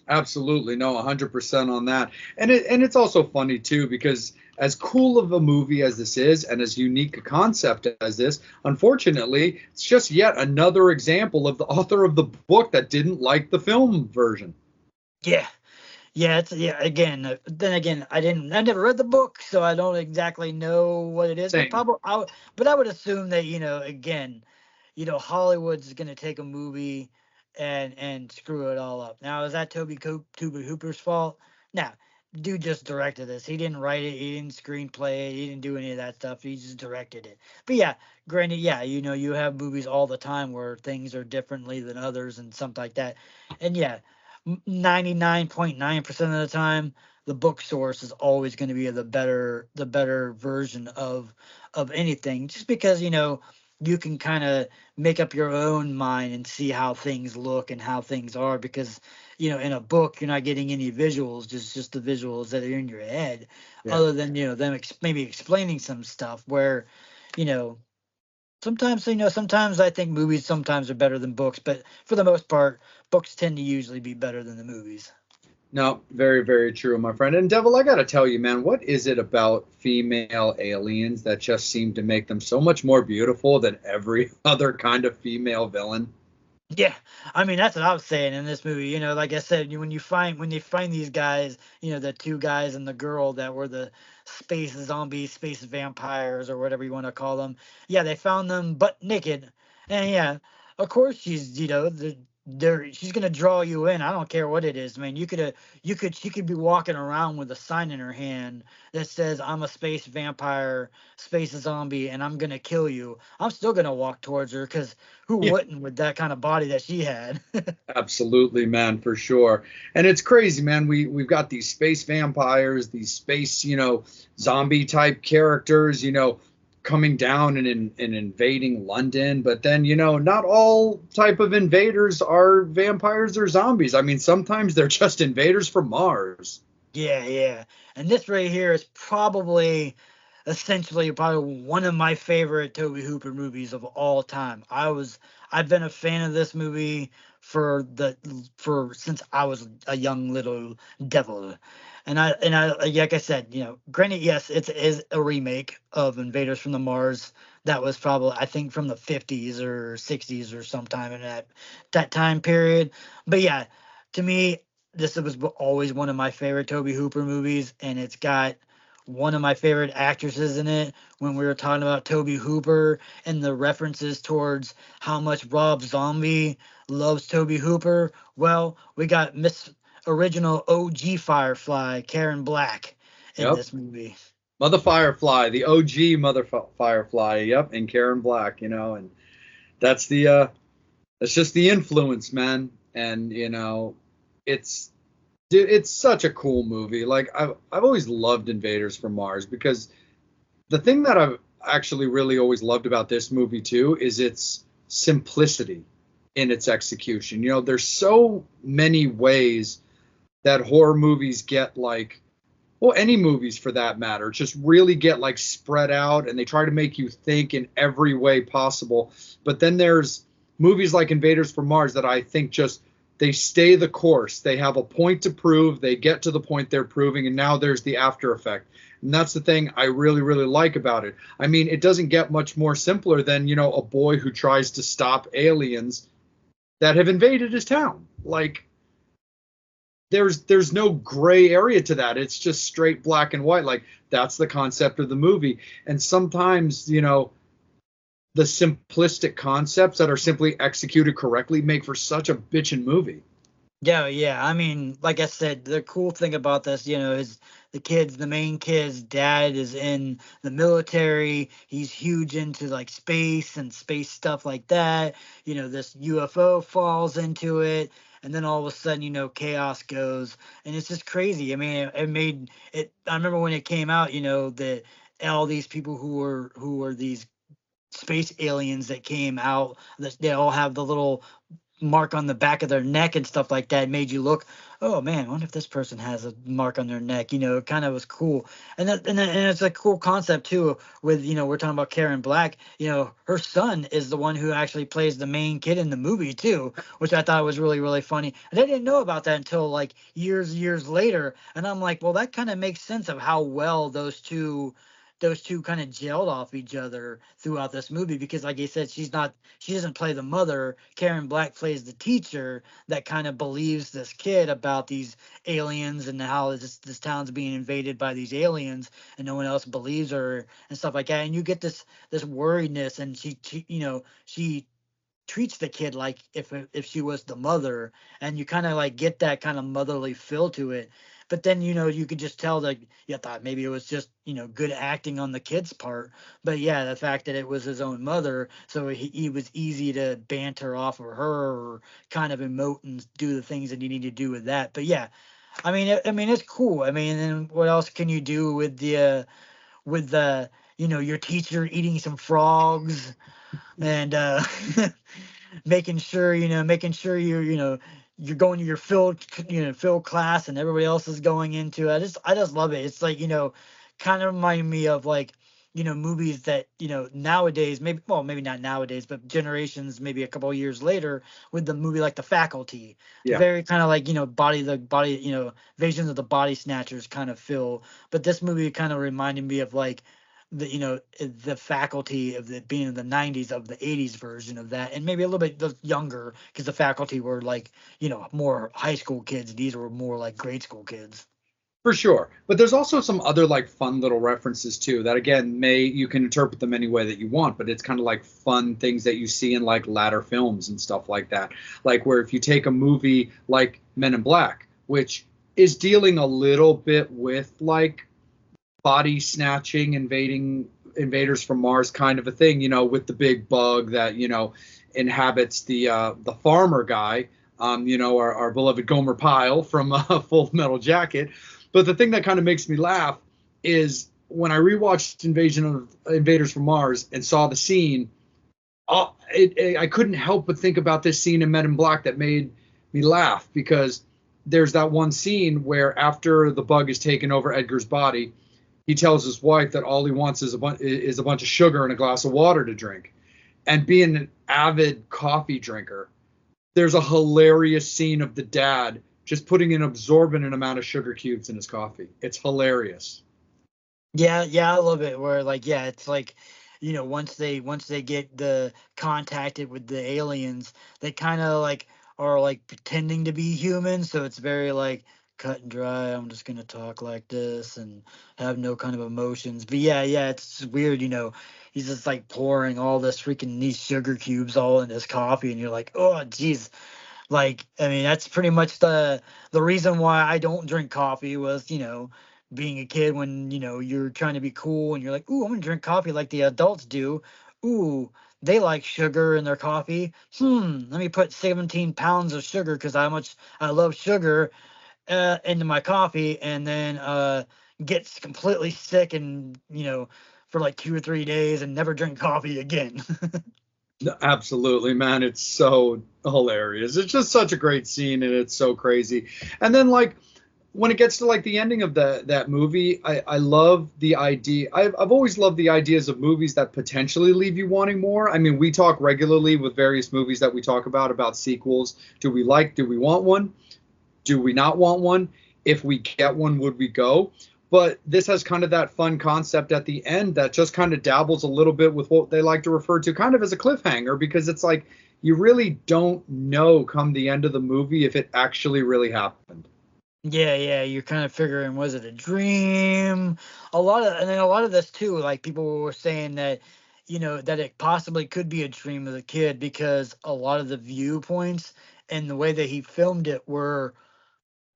Absolutely, no, 100% on that. And it's also funny too, because as cool of a movie as this is, and as unique a concept as this, unfortunately, it's just yet another example of the author of the book that didn't like the film version. Again, then again, I never read the book, so I don't exactly know what it is. Same. But I would assume that again, Hollywood's gonna take a movie and screw it all up. Now, is that Tobe Hooper's fault? No, dude just directed this. He didn't write it. He didn't screenplay it. He didn't do any of that stuff. He just directed it. But yeah, granted, you have movies all the time where things are differently than others and something like that. And 99.9% of the time, the book source is always going to be the better version of anything, just because you can kind of make up your own mind and see how things look and how things are, because in a book you're not getting any visuals, just the visuals that are in your head. Other than them maybe explaining some stuff, where you know, sometimes, sometimes I think movies sometimes are better than books, but for the most part, books tend to usually be better than the movies. No, very, very true, my friend. And Devil, I gotta tell you, man, what is it about female aliens that just seem to make them so much more beautiful than every other kind of female villain? Yeah, I mean that's what I was saying in this movie. Like I said, when they find these guys, the two guys and the girl that were the space zombies, space vampires, or whatever you want to call them. Yeah, they found them butt naked, and yeah, of course she's she's gonna draw you in. I don't care what it is, man. She could be walking around with a sign in her hand that says I'm a space vampire, space zombie, and I'm gonna kill you. I'm still gonna walk towards her because who Yeah, wouldn't with that kind of body that she had? absolutely, man, for sure. And it's crazy, man. We've got these space vampires, these space, zombie type characters, coming down and invading London. But then, not all type of invaders are vampires or zombies. I mean, sometimes they're just invaders from Mars. Yeah, yeah. And this right here is probably essentially probably one of my favorite Tobe Hooper movies of all time. I've been a fan of this movie for since I was a young little devil. And I like I said, granted, yes, it is a remake of Invaders from the Mars. That was probably, I think, from the 50s or 60s or sometime in that time period. But yeah, to me, this was always one of my favorite Tobe Hooper movies, and it's got one of my favorite actresses in it. When we were talking about Tobe Hooper and the references towards how much Rob Zombie loves Tobe Hooper, well, we got Miss Original OG Firefly, Karen Black, in Yep. this movie. Mother Firefly, the OG Mother Firefly. Yep. And Karen Black, and that's that's just the influence, man. And, it's dude, it's such a cool movie. Like I've always loved Invaders from Mars because the thing that I've actually really always loved about this movie too is its simplicity in its execution. There's so many ways that horror movies get like, well, any movies for that matter, just really get like spread out and they try to make you think in every way possible. But then there's movies like Invaders from Mars that I think just they stay the course. They have a point to prove. They get to the point they're proving, and now there's the after effect. And that's the thing I really, really like about it. I mean, it doesn't get much more simpler than, a boy who tries to stop aliens that have invaded his town. Like, there's no gray area to that. It's just straight black and white. Like, that's the concept of the movie. And sometimes, the simplistic concepts that are simply executed correctly make for such a bitchin' movie. Yeah, yeah. I mean, like I said, the cool thing about this, is the main kid's dad is in the military. He's huge into like space and space stuff like that. This UFO falls into it, and then all of a sudden, chaos goes, and it's just crazy. I mean, it made it. I remember when it came out, that all these people who were these space aliens that came out, that they all have the little mark on the back of their neck and stuff like that, made you look, oh man, I wonder if this person has a mark on their neck. It kind of was cool. And it's a cool concept too, with, we're talking about Karen Black. Her son is the one who actually plays the main kid in the movie too, which I thought was really, really funny. And I didn't know about that until like years later. And I'm like, well, that kind of makes sense of how well those two kind of gelled off each other throughout this movie, because like I said, she doesn't play the mother. Karen Black plays the teacher that kind of believes this kid about these aliens and how this town's being invaded by these aliens, and no one else believes her and stuff like that. And you get this worriedness, and she treats the kid like if she was the mother, and you kind of like get that kind of motherly feel to it. But then you could just tell that you thought maybe it was just good acting on the kid's part. But yeah, the fact that it was his own mother, so he was easy to banter off of her, or kind of emote and do the things that you need to do with that. But yeah, I mean it's cool. I mean, and what else can you do with the your teacher eating some frogs, and making sure you're going to your field class, and everybody else is going into it. I just love it. It's like, kind of remind me of like movies that, nowadays, maybe not nowadays, but generations, maybe a couple of years later, with the movie like The Faculty. Yeah. Very kind of like, body, Visions of the Body Snatchers kind of feel. But this movie kind of reminded me of like the Faculty of the being in the 90s, of the 80s version of that, and maybe a little bit younger, because the Faculty were like, more high school kids. These were more like grade school kids. For sure. But there's also some other like fun little references too that again you can interpret them any way that you want, but it's kind of like fun things that you see in like latter films and stuff like that. Like where if you take a movie like Men in Black, which is dealing a little bit with like body snatching, invaders from Mars kind of a thing, with the big bug that, inhabits the farmer guy, our beloved Gomer Pyle from Full Metal Jacket. But the thing that kind of makes me laugh is when I rewatched Invaders from Mars and saw the scene, I couldn't help but think about this scene in Men in Black that made me laugh, because there's that one scene where after the bug has taken over Edgar's body, he tells his wife that all he wants is a bunch of sugar and a glass of water to drink. And being an avid coffee drinker, there's a hilarious scene of the dad just putting an exorbitant amount of sugar cubes in his coffee. It's hilarious. Yeah, I love it. Where like, yeah, it's like, once they get contacted with the aliens, they kind of like are like pretending to be human. So it's very like cut and dry. I'm just gonna talk like this and have no kind of emotions. But yeah, it's weird. He's just like pouring all these sugar cubes all in his coffee, and you're like, oh, geez. Like, I mean, that's pretty much the reason why I don't drink coffee was, being a kid when, you're trying to be cool and you're like, ooh, I'm gonna drink coffee like the adults do. Ooh, they like sugar in their coffee. Let me put 17 pounds of sugar, because how much I love sugar, into my coffee, and then gets completely sick and, for like 2 or 3 days, and never drink coffee again. Absolutely, man. It's so hilarious. It's just such a great scene, and it's so crazy. And then like when it gets to like the ending of that movie, I love the idea. I've always loved the ideas of movies that potentially leave you wanting more. I mean, we talk regularly with various movies that we talk about sequels. Do we want one? Do we not want one? If we get one, would we go? But this has kind of that fun concept at the end that just kind of dabbles a little bit with what they like to refer to kind of as a cliffhanger, because it's like you really don't know come the end of the movie if it actually really happened. Yeah, you're kind of figuring, was it a dream? And then a lot of this too, like people were saying that, that it possibly could be a dream of the kid, because a lot of the viewpoints and the way that he filmed it were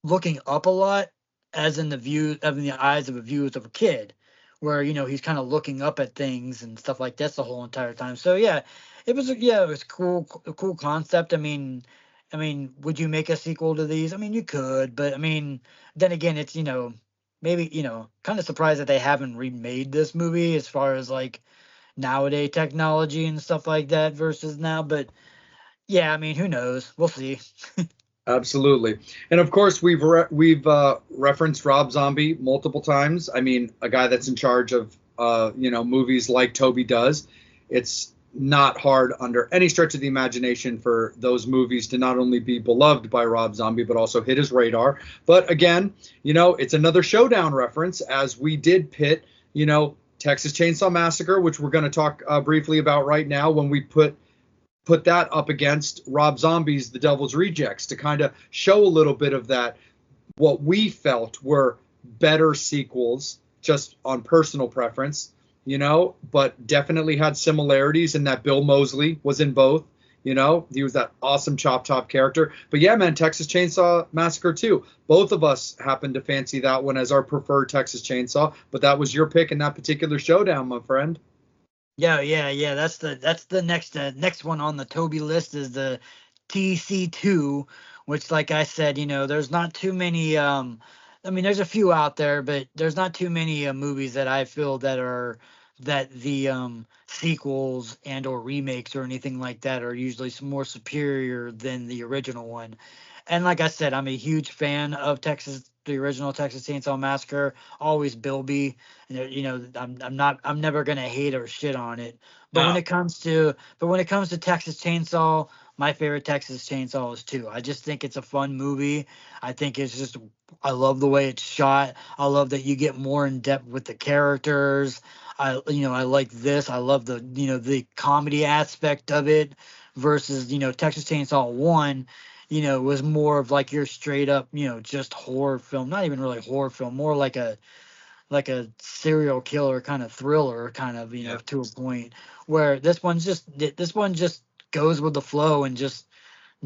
looking up a lot, as in the eyes of a view of a kid, where he's kind of looking up at things and stuff like that the whole entire time. So yeah, it was cool, a cool concept. I mean, would you make a sequel to these? I mean, you could, but I mean, then again, it's maybe kind of surprised that they haven't remade this movie as far as like nowadays technology and stuff like that versus now. But yeah, I mean, who knows? We'll see. Absolutely. And of course, we've referenced Rob Zombie multiple times. I mean, a guy that's in charge of movies like Tobe does. It's not hard under any stretch of the imagination for those movies to not only be beloved by Rob Zombie, but also hit his radar. But again, it's another Showdown reference, as we did pit, Texas Chainsaw Massacre, which we're going to talk briefly about right now, when we put that up against Rob Zombie's The Devil's Rejects, to kind of show a little bit of that, what we felt were better sequels, just on personal preference, but definitely had similarities in that Bill Moseley was in both. He was that awesome Chop Top character. But yeah, man, Texas Chainsaw Massacre 2. Both of us happened to fancy that one as our preferred Texas Chainsaw, but that was your pick in that particular Showdown, my friend. Yeah. That's the next one on the Tobe list, is the TC2, which, like I said, there's not too many. I mean, there's a few out there, but there's not too many movies that I feel that the sequels and or remakes or anything like that are usually more superior than the original one. And like I said, I'm a huge fan of the original Texas Chainsaw Massacre. Always Bilby. I'm never gonna hate or shit on it. But when No, it comes to Texas Chainsaw, my favorite Texas Chainsaw is 2. I just think it's a fun movie. I think it's just I love the way it's shot. I love that you get more in depth with the characters. I like this. I love the comedy aspect of it versus Texas Chainsaw 1 was more of like your straight up, just horror film. Not even really horror film, more like a serial killer kind of thriller, kind of, yeah, to a point where this one just goes with the flow and just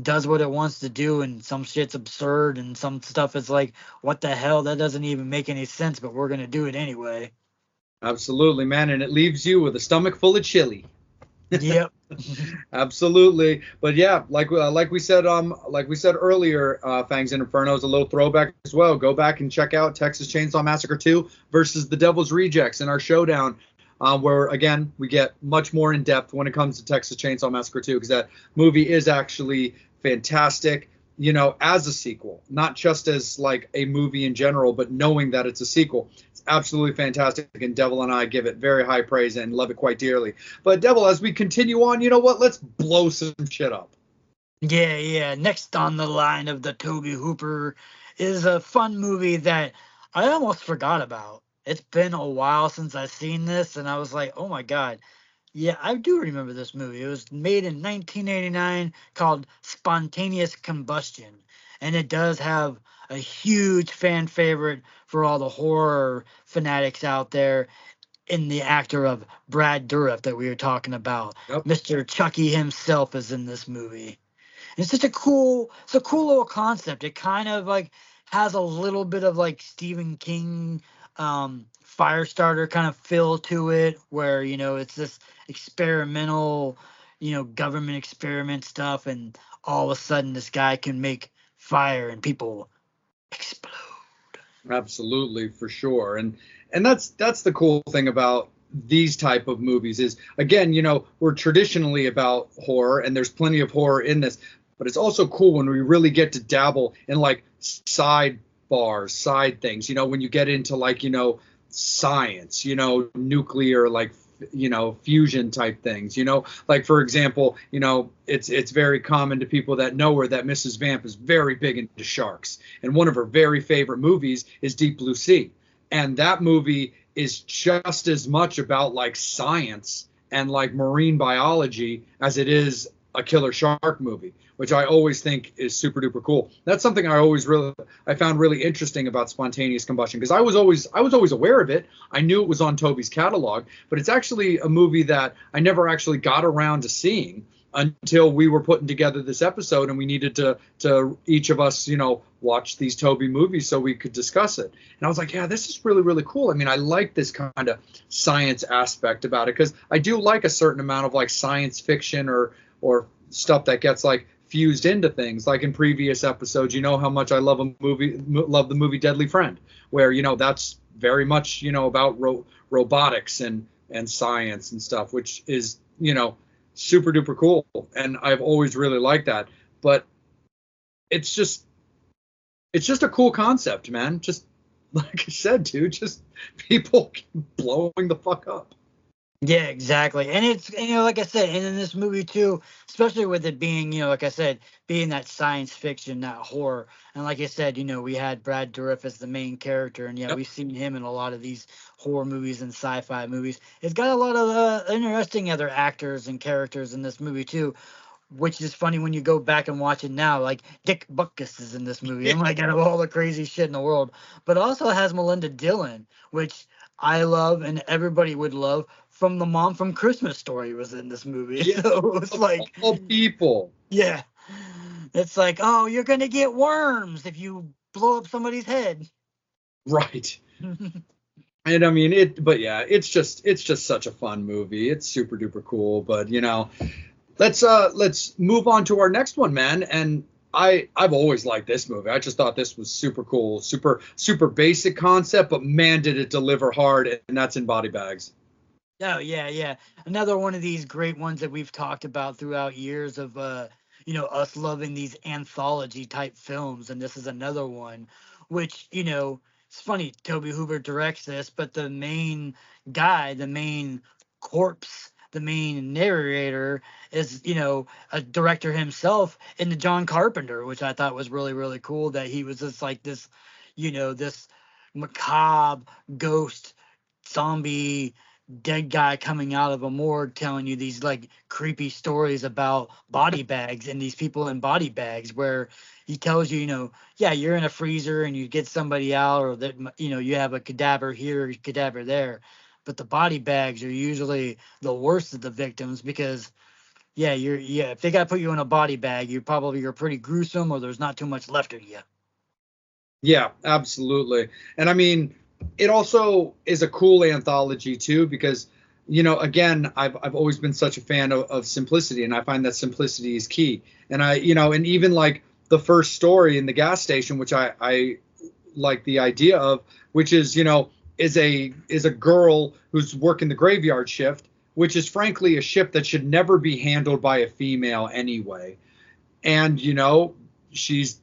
does what it wants to do, and some shit's absurd and some stuff is like, what the hell? That doesn't even make any sense, but we're gonna do it anyway. absolutely, man. And it leaves you with a stomach full of chili. Yep. Absolutely, but yeah, like we said earlier, Fangs and Inferno is a little throwback as well. Go back and check out Texas Chainsaw Massacre 2 versus The Devil's Rejects in our showdown, where again we get much more in depth when it comes to Texas Chainsaw Massacre 2, because that movie is actually fantastic. As a sequel, not just as like a movie in general, but knowing that it's a sequel. It's absolutely fantastic, and Devil and I give it very high praise and love it quite dearly. But Devil, as we continue on, you know what? Let's blow some shit up. Yeah, yeah. Next on the line of the Tobe Hooper is a fun movie that I almost forgot about. It's been a while since I've seen this, and I was like, oh my God. Yeah, I do remember this movie. It was made in 1989, called Spontaneous Combustion. And it does have a huge fan favorite for all the horror fanatics out there in the actor of Brad Dourif that we were talking about. Yep. Mr. Chucky himself is in this movie. It's a cool little concept. It kind of like has a little bit of like Stephen King Firestarter kind of feel to it, where it's this experimental, government experiment stuff, and all of a sudden this guy can make fire and people explode. Absolutely, for sure. And that's the cool thing about these type of movies is, again, we're traditionally about horror, and there's plenty of horror in this, but it's also cool when we really get to dabble in like sidebars, side things, when you get into like, science, nuclear, like, fusion type things, like, for example, it's very common to people that know her that Mrs. Vamp is very big into sharks, and one of her very favorite movies is Deep Blue Sea. And that movie is just as much about like science and like marine biology as it is a killer shark movie, which I always think is super duper cool. That's something I found really interesting about Spontaneous Combustion, because I was always aware of it. I knew it was on Toby's catalog, but it's actually a movie that I never actually got around to seeing until we were putting together this episode, and we needed to each of us, watch these Toby movies so we could discuss it. And I was like, yeah, this is really, really cool. I mean, I like this kind of science aspect about it, because I do like a certain amount of like science fiction or stuff that gets like fused into things. Like in previous episodes, how much I love the movie Deadly Friend, where that's very much about robotics and science and stuff, which is super duper cool, and I've always really liked that. But it's just a cool concept, man. Just like I said, dude, just people blowing the fuck up. Yeah, exactly. And it's, like I said, and in this movie too, especially with it being, like I said, being that science fiction, that horror. And like I said, we had Brad Dourif as the main character, and yeah, Yep. we've seen him in a lot of these horror movies and sci-fi movies. It's got a lot of interesting other actors and characters in this movie too, which is funny when you go back and watch it now. Like Dick Butkus is in this movie. I'm like, out of all the crazy shit in the world, but it also has Melinda Dillon, which I love and everybody would love, from the mom from Christmas Story was in this movie. Yeah. So it's like, All people. yeah, it's like, oh, you're gonna get worms if you blow up somebody's head. Right. And I mean but yeah, it's just such a fun movie. It's super duper cool. But let's move on to our next one, man. And I've always liked this movie. I just thought this was super cool, super basic concept, but man, did it deliver hard, and that's In Body Bags. Oh yeah, yeah. Another one of these great ones that we've talked about throughout years of us loving these anthology type films, and this is another one, which, it's funny, Toby Hooper directs this, but the main guy, the main corpse, the main narrator is, a director himself in the John Carpenter, which I thought was really, really cool, that he was just like this, this macabre ghost zombie dead guy coming out of a morgue telling you these like creepy stories about body bags and these people in body bags, where he tells you, yeah, you're in a freezer and you get somebody out, or that, you have a cadaver here, cadaver there, but the body bags are usually the worst of the victims, because if they got to put you in a body bag, you're pretty gruesome, or there's not too much left of you. Yeah, absolutely. And I mean, it also is a cool anthology too, because, again, I've always been such a fan of simplicity, and I find that simplicity is key. And and even like the first story in the gas station, which I like the idea of, which is, is a girl who's working the graveyard shift, which is frankly a shift that should never be handled by a female anyway. And, she's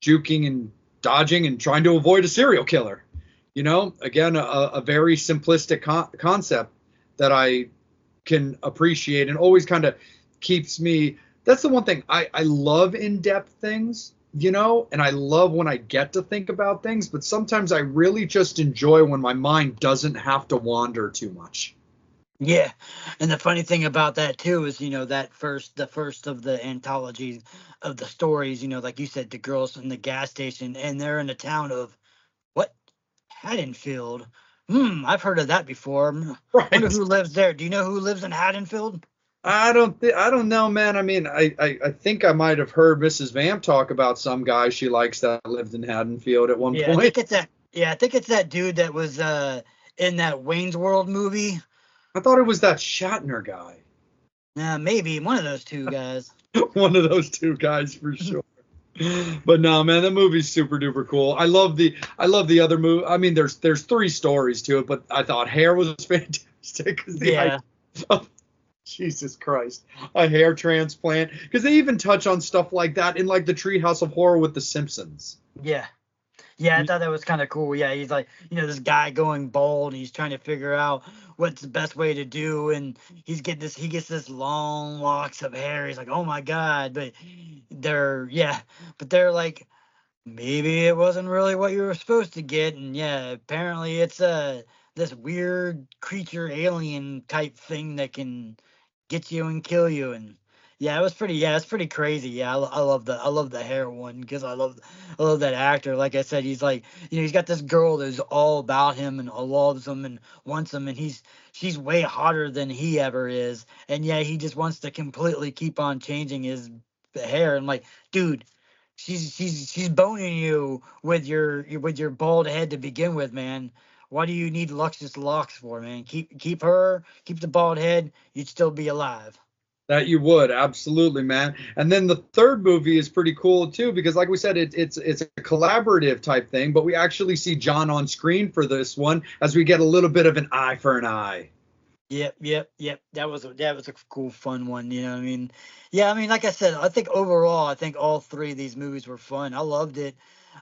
juking and dodging and trying to avoid a serial killer. Again, a very simplistic concept that I can appreciate, and always kind of keeps me. That's the one thing I love, in-depth things, and I love when I get to think about things, but sometimes I really just enjoy when my mind doesn't have to wander too much. Yeah, and the funny thing about that too is, the first of the anthologies of the stories, like you said, the girls in the gas station, and they're in the town of what? Haddonfield. I've heard of that before. Right. I wonder who lives there. Do you know who lives in Haddonfield? I don't know, man. I mean, I think I might have heard Mrs. Vamp talk about some guy she likes that lived in Haddonfield at one point. I think it's that dude that was in that Wayne's World movie. I thought it was that Shatner guy. Maybe one of those two guys. One of those two guys for sure. But no, man, that movie's super duper cool. I love the other movie. I mean, there's 3 stories to it, but I thought Hair was fantastic. Jesus Christ, a hair transplant, because they even touch on stuff like that in like the Treehouse of Horror with The Simpsons. Yeah, I thought that was kind of cool. Yeah, he's like, this guy going bald, and he's trying to figure out what's the best way to do, and he gets this long locks of hair. He's like, oh my god, but they're like, maybe it wasn't really what you were supposed to get, and apparently it's this weird creature alien type thing that can get you and kill you. And it's pretty crazy. I love the hair one, because I love that actor. Like I said, he's like, he's got this girl that's all about him and loves him and wants him, and she's way hotter than he ever is, and he just wants to completely keep on changing his hair. And like, dude, she's boning you with your bald head to begin with, man. What do you need luscious locks for, man? Keep the bald head, you'd still be alive. That you would, absolutely, man. And then the third movie is pretty cool too, because like we said, it's a collaborative type thing, but we actually see John on screen for this one, as we get a little bit of an eye for an eye. Yep. That was a cool, fun one. You know what I mean? Yeah, I mean, like I said, I think overall, all 3 of these movies were fun. I loved it.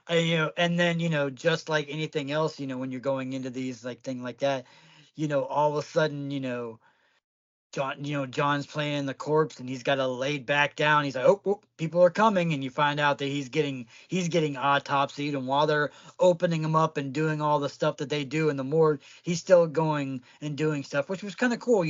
And then, just like anything else, when you're going into these like thing like that, all of a sudden, John's playing the corpse, and he's got to lay back down. He's like, oh, people are coming, and you find out that he's getting autopsied, and while they're opening him up and doing all the stuff that they do in the morgue, he's still going and doing stuff, which was kind of cool.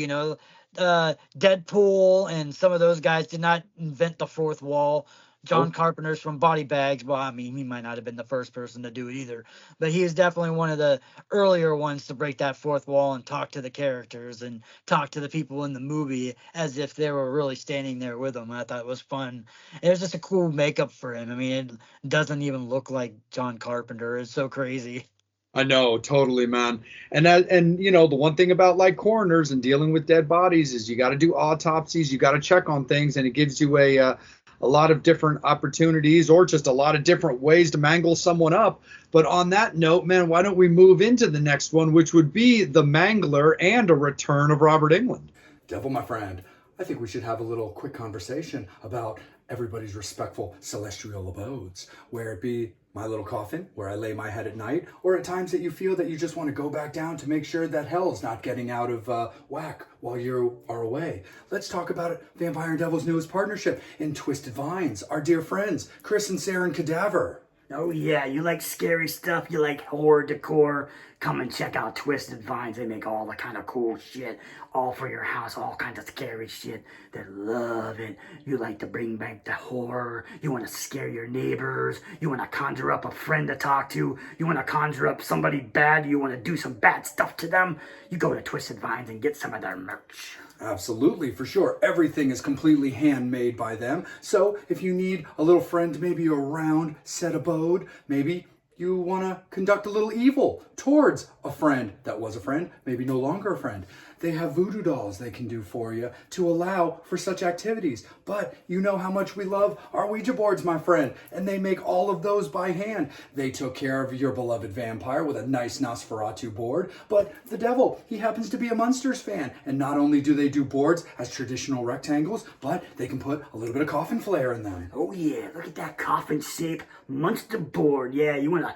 Deadpool and some of those guys did not invent the fourth wall. John Carpenter's from Body Bags. Well, I mean, he might not have been the first person to do it either, but he is definitely one of the earlier ones to break that fourth wall and talk to the characters and talk to the people in the movie as if they were really standing there with him. I thought it was fun. It was just a cool makeup for him. I mean, it doesn't even look like John Carpenter. It's so crazy. I know, totally, man. And the one thing about like coroners and dealing with dead bodies is you got to do autopsies, you got to check on things, and it gives you a lot of different opportunities, or just a lot of different ways to mangle someone up. But on that note, man, why don't we move into the next one, which would be The Mangler and a return of Robert Englund. Devil, my friend, I think we should have a little quick conversation about everybody's respectful celestial abodes, where it be my little coffin where I lay my head at night, or at times that you feel that you just want to go back down to make sure that hell's not getting out of whack while you are away. Let's talk about it. Vampire and Devil's newest partnership in Twisted Vines, our dear friends, Chris and Sarah and Cadaver. Oh yeah, you like scary stuff, you like horror decor, come and check out Twisted Vines. They make all the kind of cool shit, all for your house, all kinds of scary shit. They love it. You like to bring back the horror, you want to scare your neighbors, you want to conjure up a friend to talk to, you want to conjure up somebody bad, you want to do some bad stuff to them, you go to Twisted Vines and get some of their merch. Absolutely, for sure. Everything is completely handmade by them. So if you need a little friend, maybe a round set abode, maybe you want to conduct a little evil towards a friend that was a friend, maybe no longer a friend. They have voodoo dolls they can do for you to allow for such activities. But you know how much we love our Ouija boards, my friend, and they make all of those by hand. They took care of your beloved vampire with a nice Nosferatu board, but the devil, he happens to be a Munsters fan. And not only do they do boards as traditional rectangles, but they can put a little bit of coffin flair in them. Oh yeah, look at that coffin shape Munster board. Yeah, you wanna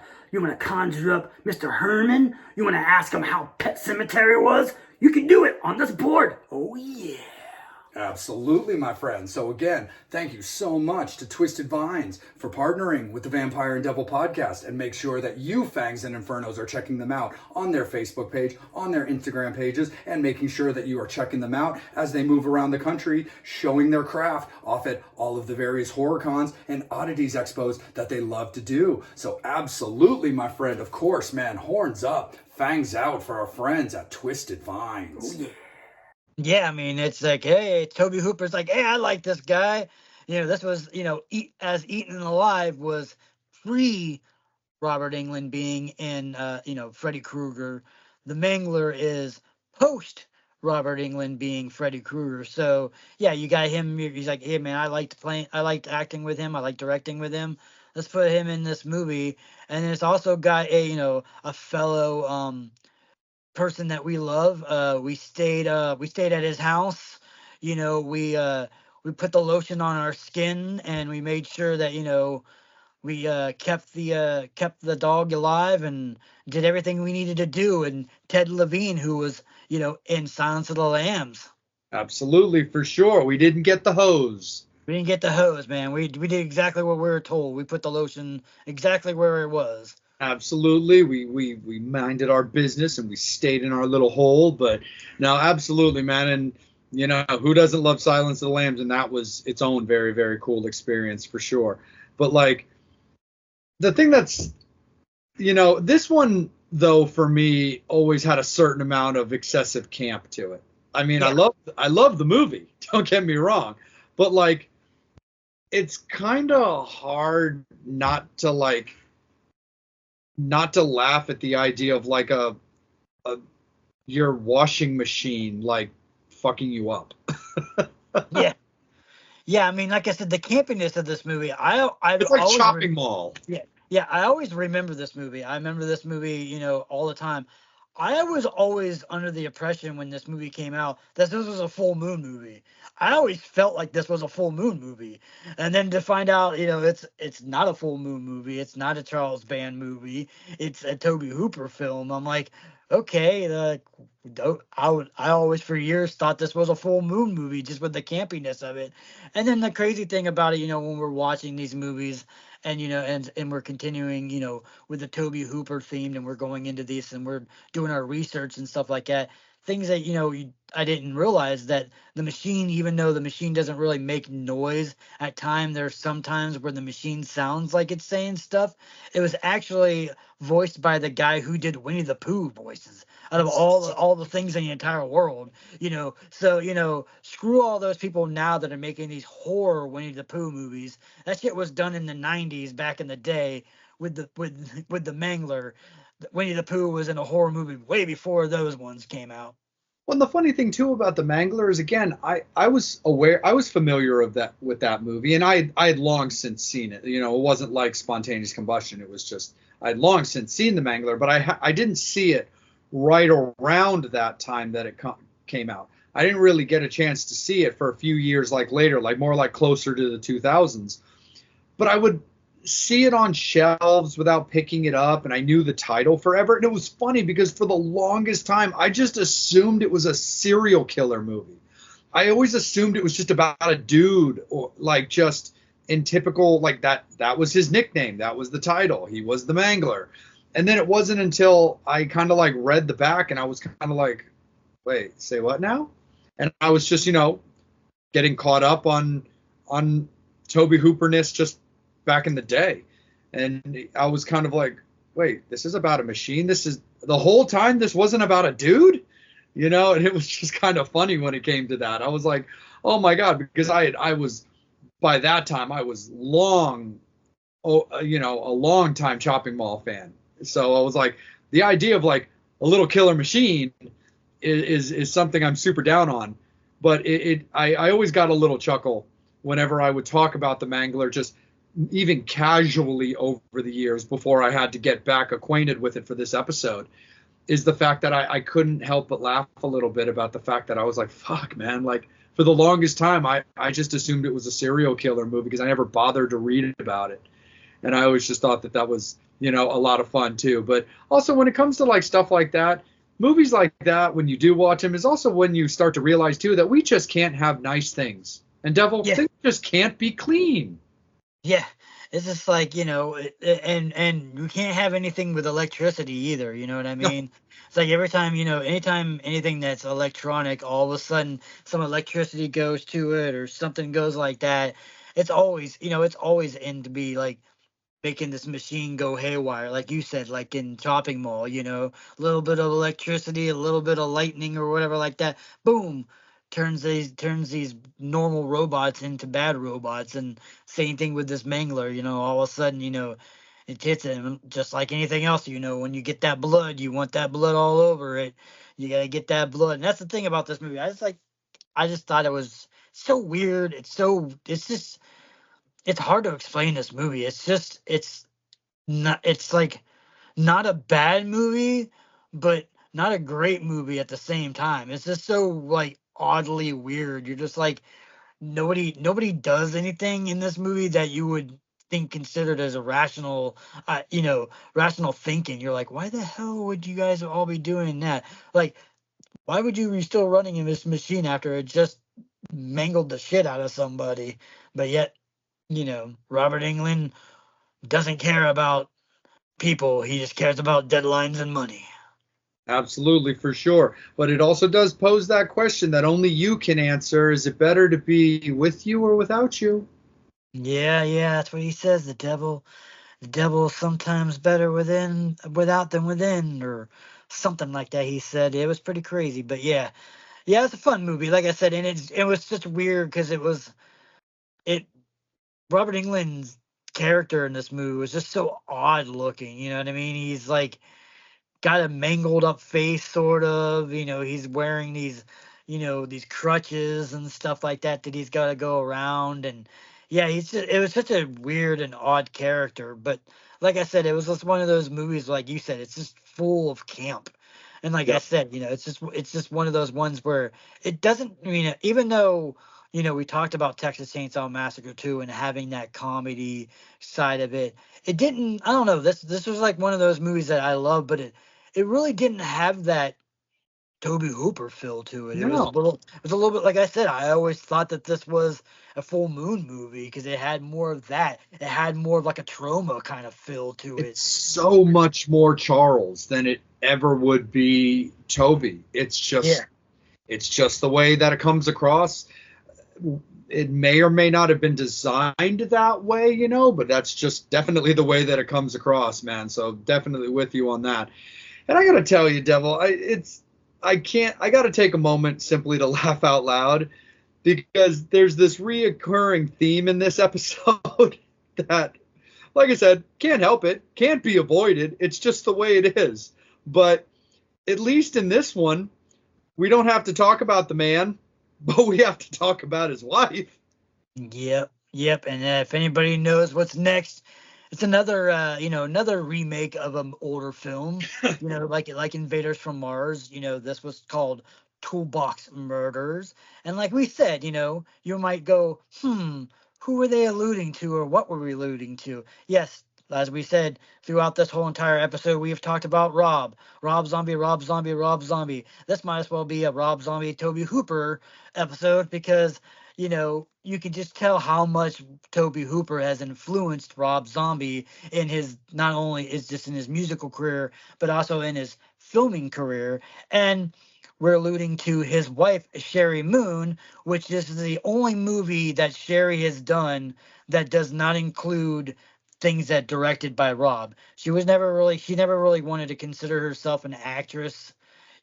conjure up Mr. Herman? You wanna ask him how Pet Cemetery was? You can do it on this board. Oh yeah. Absolutely, my friend. So again, thank you so much to Twisted Vines for partnering with the Vampire and Devil podcast, and make sure that you Fangs and Infernos are checking them out on their Facebook page, on their Instagram pages, and making sure that you are checking them out as they move around the country, showing their craft off at all of the various horror cons and oddities expos that they love to do. So absolutely, my friend, of course, man, horns up, fangs out for our friends at Twisted Vines. Oh yeah. Yeah, I mean, it's like, hey, Toby Hooper's like, hey, I like this guy. This was, as Eaten Alive was pre Robert Englund being in, Freddy Krueger. The Mangler is post Robert Englund being Freddy Krueger. So yeah, you got him. He's like, hey man, I liked acting with him. I like directing with him. Let's put him in this movie. And then it's also got a fellow person that we love. We stayed at his house. We put the lotion on our skin, and we made sure that we kept the dog alive and did everything we needed to do. And Ted Levine, who was in Silence of the Lambs. Absolutely, for sure. We didn't get the hose. We didn't get the hose, man. We did exactly what we were told. We put the lotion exactly where it was. Absolutely. We minded our business and we stayed in our little hole. But no, absolutely, man. And, who doesn't love Silence of the Lambs? And that was its own very, very cool experience for sure. But, the thing that's, this one, though, for me, always had a certain amount of excessive camp to it. I mean, yeah. I love the movie. Don't get me wrong. But, it's kind of hard not to laugh at the idea of your washing machine fucking you up. Yeah. I mean, like I said, the campiness of this movie, it's like Chopping Mall. Yeah. I always remember this movie. I remember this movie, all the time. I was always under the impression when this movie came out that this was a full moon movie. I always felt like this was a full moon movie. And then to find out, it's not a full moon movie. It's not a Charles Band movie. It's a Tobe Hooper film. I'm like, okay, I always for years thought this was a full moon movie just with the campiness of it. And then the crazy thing about it, when we're watching these movies and and we're continuing with the Tobe Hooper themed, and we're going into this and we're doing our research and stuff like that, things that I didn't realize that the machine, even though the machine doesn't really make noise at times, there's sometimes where the machine sounds like it's saying stuff. It was actually voiced by the guy who did Winnie the Pooh voices out of all the things in the entire world. So screw all those people now that are making these horror Winnie the Pooh movies. That shit was done in the 90s back in the day with the Mangler. Winnie the Pooh was in a horror movie way before those ones came out. Well, and the funny thing too about the Mangler is, again, I was familiar with that movie, and I had long since seen it. It wasn't like Spontaneous Combustion. It was just I had long since seen the Mangler, but I didn't see it right around that time that it came out. I didn't really get a chance to see it for a few years like later, like more like closer to the 2000s. But I would see it on shelves without picking it up, and I knew the title forever. And it was funny because for the longest time I just assumed it was a serial killer movie. I always assumed it was just about a dude, or like just in typical, like that was his nickname, that was the title, he was the Mangler. And then it wasn't until I kind of like read the back and I was kind of like, wait, say what now? And I was just, getting caught up on Tobe Hooperness just back in the day. And I was kind of like, wait, this is about a machine. This is the whole time. This wasn't about a dude, and it was just kind of funny when it came to that. I was like, oh my God, because I was, by that time I was a long time Chopping Mall fan. So I was like, the idea of like a little killer machine is something I'm super down on. But I always got a little chuckle whenever I would talk about the Mangler, just even casually over the years before I had to get back acquainted with it for this episode, is the fact that I couldn't help but laugh a little bit about the fact that I was like, fuck, man, like for the longest time, I just assumed it was a serial killer movie because I never bothered to read about it. And I always just thought that was, a lot of fun too. But also when it comes to like stuff like that, movies like that, when you do watch them, is also when you start to realize too that we just can't have nice things. And Devil, things just can't be clean. Yeah, it's just like, and you can't have anything with electricity either, you know what I mean? It's like every time, anytime anything that's electronic, all of a sudden some electricity goes to it or something goes like that. It's always, it's always in to be like making this machine go haywire, like you said, like in Chopping Mall, a little bit of electricity, a little bit of lightning or whatever like that, boom, turns these normal robots into bad robots. And same thing with this Mangler, all of a sudden, it hits him just like anything else. When you get that blood, you want that blood all over it. You gotta get that blood, and that's the thing about this movie. I just thought it was so weird. It's hard to explain this movie. It's like not a bad movie, but not a great movie at the same time. It's just so like oddly weird. You're just like, nobody does anything in this movie that you would think considered as a rational, rational thinking. You're like, why the hell would you guys all be doing that? Like, why would you be still running in this machine after it just mangled the shit out of somebody? But yet, Robert Englund doesn't care about people. He just cares about deadlines and money. Absolutely, for sure. But it also does pose that question that only you can answer. Is it better to be with you or without you? Yeah, that's what he says. The devil is sometimes better without than within, or something like that. He said it was pretty crazy, but yeah, it's a fun movie. Like I said, and it was just weird because it Robert Englund's character in this movie was just so odd looking. You know what I mean? He's like got a mangled up face, sort of. He's wearing these crutches and stuff like that he's got to go around. And yeah, it was such a weird and odd character. But like I said, it was just one of those movies, like you said, it's just full of camp. And like I said, it's just one of those ones where it doesn't, even though, we talked about Texas Chainsaw Massacre 2 and having that comedy side of it. It didn't, I don't know, this was like one of those movies that I love, but it really didn't have that Tobe Hooper feel to it. No. It was a little bit, like I said, I always thought that this was a Full Moon movie because it had more of that. It had more of like a trauma kind of feel to it. It's so much more Charles than it ever would be Tobe. It's just the way that it comes across. It may or may not have been designed that way, but that's just definitely the way that it comes across, man. So definitely with you on that. And I got to tell you, Devil, I got to take a moment simply to laugh out loud because there's this reoccurring theme in this episode that, like I said, can't help it, can't be avoided. It's just the way it is. But at least in this one, we don't have to talk about the man, but we have to talk about his wife. Yep. And if anybody knows what's next, it's another remake of an older film, like Invaders from Mars. This was called Toolbox Murders. And like we said, you might go, who were they alluding to or what were we alluding to? Yes, as we said throughout this whole entire episode, we have talked about Rob. Rob Zombie, Rob Zombie, Rob Zombie. This might as well be a Rob Zombie, Tobe Hooper episode because, you can just tell how much Tobe Hooper has influenced Rob Zombie in his, not only is just in his musical career, but also in his filming career. And we're alluding to his wife, Sherry Moon, which is the only movie that Sherry has done that does not include things that directed by Rob. She never really wanted to consider herself an actress.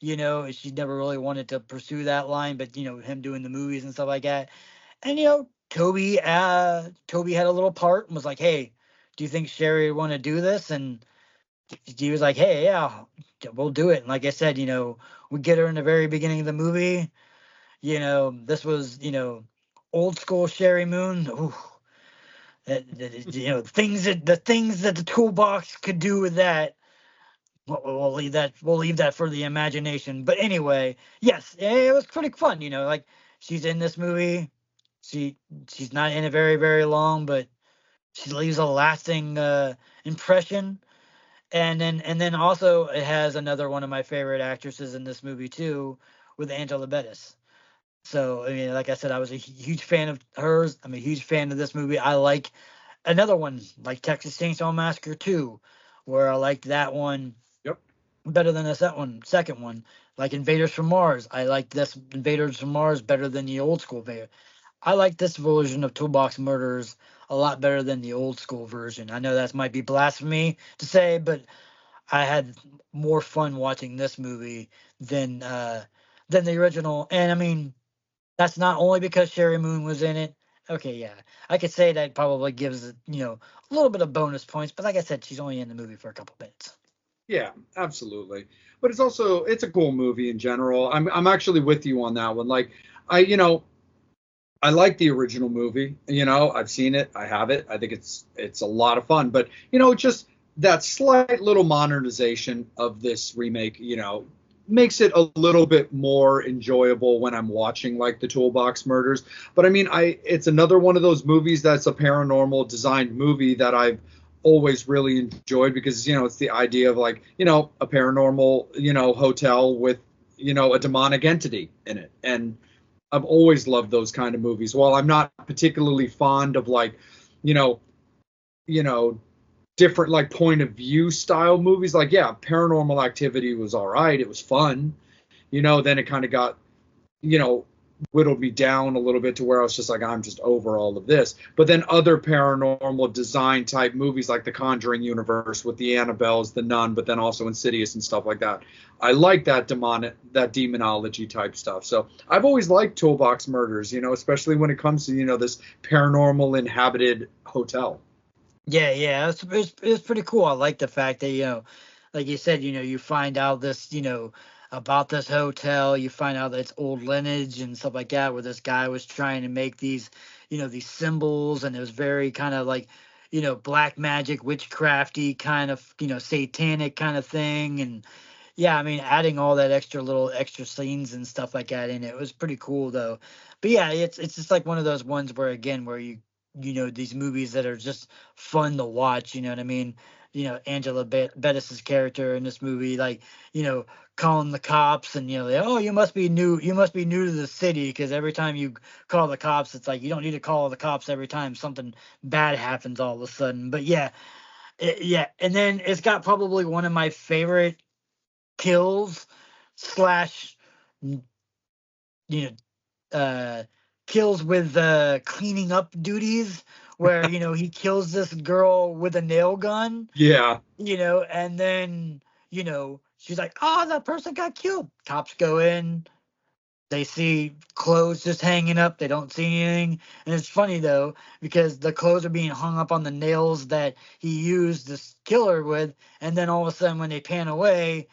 She never really wanted to pursue that line, but him doing the movies and stuff like that. And Toby had a little part and was like, "Hey, do you think Sherry would want to do this?" And he was like, "Hey, yeah, we'll do it." And like I said, we get her in the very beginning of the movie. This was old school Sherry Moon. Ooh, the things that the toolbox could do with that. We'll leave that. We'll leave that for the imagination. But anyway, yes, it was pretty fun. Like she's in this movie. She she's not in it very very long, but she leaves a lasting impression. And then also it has another one of my favorite actresses in this movie too, with Angela Bettis. So I mean, like I said, I was a huge fan of hers. I'm a huge fan of this movie. I like another one like Texas Chainsaw Massacre 2, where I liked that one Yep. better than the second one. Like Invaders from Mars, I like this Invaders from Mars better than the old school Vader. I like this version of Toolbox Murders a lot better than the old school version. I know that might be blasphemy to say, but I had more fun watching this movie than the original. And I mean, that's not only because Sherry Moon was in it. Okay, yeah, I could say that probably gives it, a little bit of bonus points. But like I said, she's only in the movie for a couple minutes. Yeah, absolutely. But it's a cool movie in general. I'm actually with you on that one. Like I you know I like the original movie. I've seen it. I have it. I think it's a lot of fun. But just that slight little modernization of this remake, makes it a little bit more enjoyable when I'm watching like the Toolbox Murders. But I mean, it's another one of those movies that's a paranormal designed movie that I've always really enjoyed because it's the idea of like a paranormal hotel with a demonic entity in it. And I've always loved those kind of movies. While I'm not particularly fond of like, you know, you know, different like point of view style movies, like yeah, Paranormal Activity was all right. It was fun. Then it kind of got, you know, whittled me down a little bit to where I was just like, I'm just over all of this. But then other paranormal design type movies like the Conjuring universe with the Annabelles, the Nun, but then also Insidious and stuff like that. I like that demonology type stuff. So I've always liked Toolbox Murders, especially when it comes to, this paranormal inhabited hotel. Yeah, it's pretty cool. I like the fact that like you said, you find out this, about this hotel. You find out that it's old lineage and stuff like that, where this guy was trying to make these, these symbols, and it was very kind of like, black magic, witchcrafty kind of, satanic kind of thing, and yeah, I mean, adding all that extra scenes and stuff like that in it was pretty cool though. But yeah, it's just like one of those ones where again where these movies that are just fun to watch. You know what I mean? Angela Bettis's character in this movie, like calling the cops and oh, you must be new to the city, because every time you call the cops, it's like you don't need to call the cops every time something bad happens all of a sudden. But yeah, yeah, and then it's got probably one of my favorite kills slash you know uh kills with cleaning up duties, where he kills this girl with a nail gun, Yeah. and then she's like, oh, that person got killed. Cops go in, they see clothes just hanging up, they don't see anything. And it's funny though, because the clothes are being hung up on the nails that he used to kill her with, and then all of a sudden when they pan away,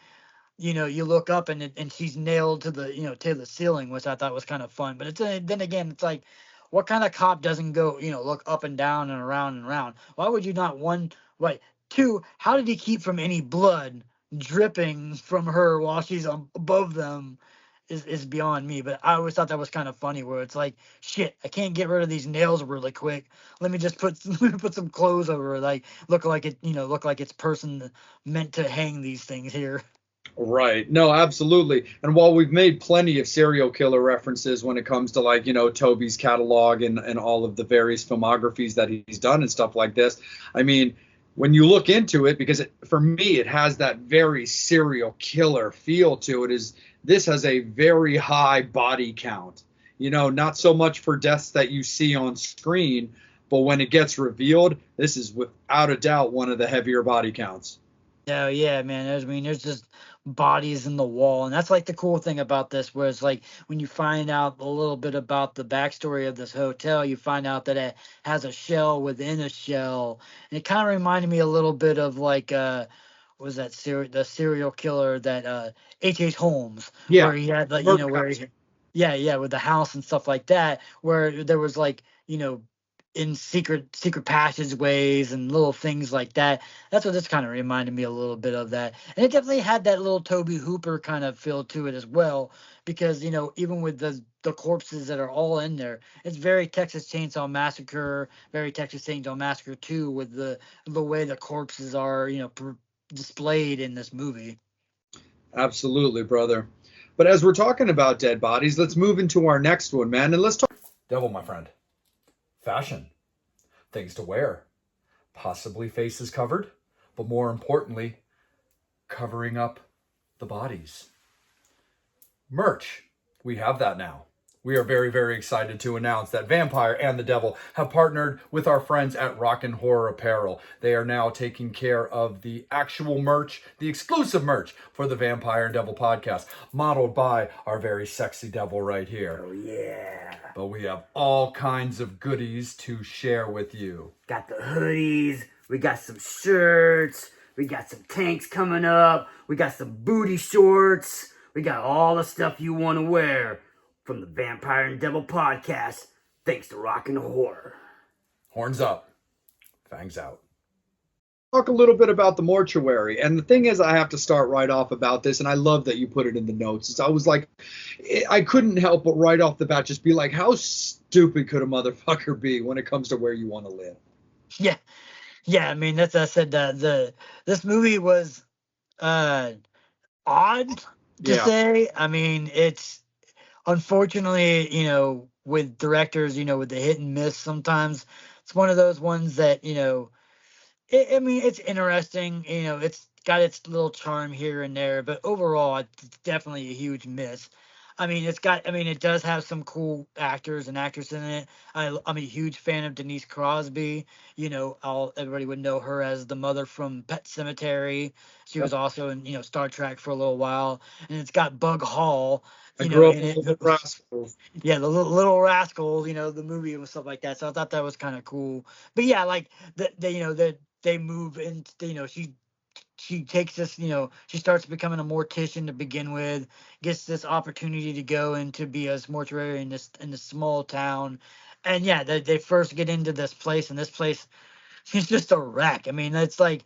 you look up and she's nailed to the to the ceiling, which I thought was kind of fun. But then again, it's like, what kind of cop doesn't go look up and down and around and around? Why would you not? One, right? Two, how did he keep from any blood dripping from her while she's above them? is beyond me. But I always thought that was kind of funny, where it's like, shit, I can't get rid of these nails really quick. Let me just put let me put some clothes over it, like look like it's person meant to hang these things here. Right. No, absolutely. And while we've made plenty of serial killer references when it comes to like, Toby's catalog and all of the various filmographies that he's done and stuff like this, I mean, when you look into it, because for me, it has that very serial killer feel to it, is this has a very high body count. Not so much for deaths that you see on screen, but when it gets revealed, this is without a doubt one of the heavier body counts. Oh yeah, man. There's just bodies in the wall, and that's like the cool thing about this, where it's like when you find out a little bit about the backstory of this hotel, you find out that it has a shell within a shell, and it kind of reminded me a little bit of like what was that the serial killer that H. Holmes, Yeah. where he had like Murder where House. yeah, with the house and stuff like that, where there was like in secret passageways and little things like that. That's what this kind of reminded me a little bit of that. And it definitely had that little Toby Hooper kind of feel to it as well, because even with the corpses that are all in there, it's very Texas Chainsaw Massacre, very Texas Chainsaw Massacre 2, with the way the corpses are, displayed in this movie. Absolutely, brother. But as we're talking about dead bodies, let's move into our next one, man. And let's talk. Devil, my friend. Fashion. Things to wear. Possibly faces covered, but more importantly, covering up the bodies. Merch. We have that now. We are very, very excited to announce that Vampire and the Devil have partnered with our friends at Rockin' Horror Apparel. They are now taking care of the actual merch, the exclusive merch for the Vampire and Devil podcast, modeled by our very sexy devil right here. Oh, yeah. But we have all kinds of goodies to share with you. Got the hoodies. We got some shirts. We got some tanks coming up. We got some booty shorts. We got all the stuff you want to wear from the Vampire and Devil podcast, thanks to Rockin' Horror. Horns up. Fangs out. Talk a little bit about the mortuary. And the thing is, I have to start right off about this, and I love that you put it in the notes. I was like, I couldn't help but right off the bat just be like, how stupid could a motherfucker be when it comes to where you want to live? Yeah. I mean, that's I said that this movie was odd to say. I mean, it's unfortunately, with directors, with the hit and miss, sometimes it's one of those ones that, I mean, it's interesting, it's got its little charm here and there, but overall, it's definitely a huge miss. I mean, it does have some cool actors and actresses in it. I'm a huge fan of Denise Crosby. Everybody would know her as the mother from Pet Sematary. She was also in, Star Trek for a little while. And it's got Bug Hall, I grew up in with it. Little Rascals. Yeah, the little rascals, the movie and stuff like that. So I thought that was kind of cool. But yeah, like they move into, she takes this, she starts becoming a mortician to begin with, gets this opportunity to go and to be a mortuary in this small town. And yeah, they first get into this place, and this place is just a wreck. I mean, it's like,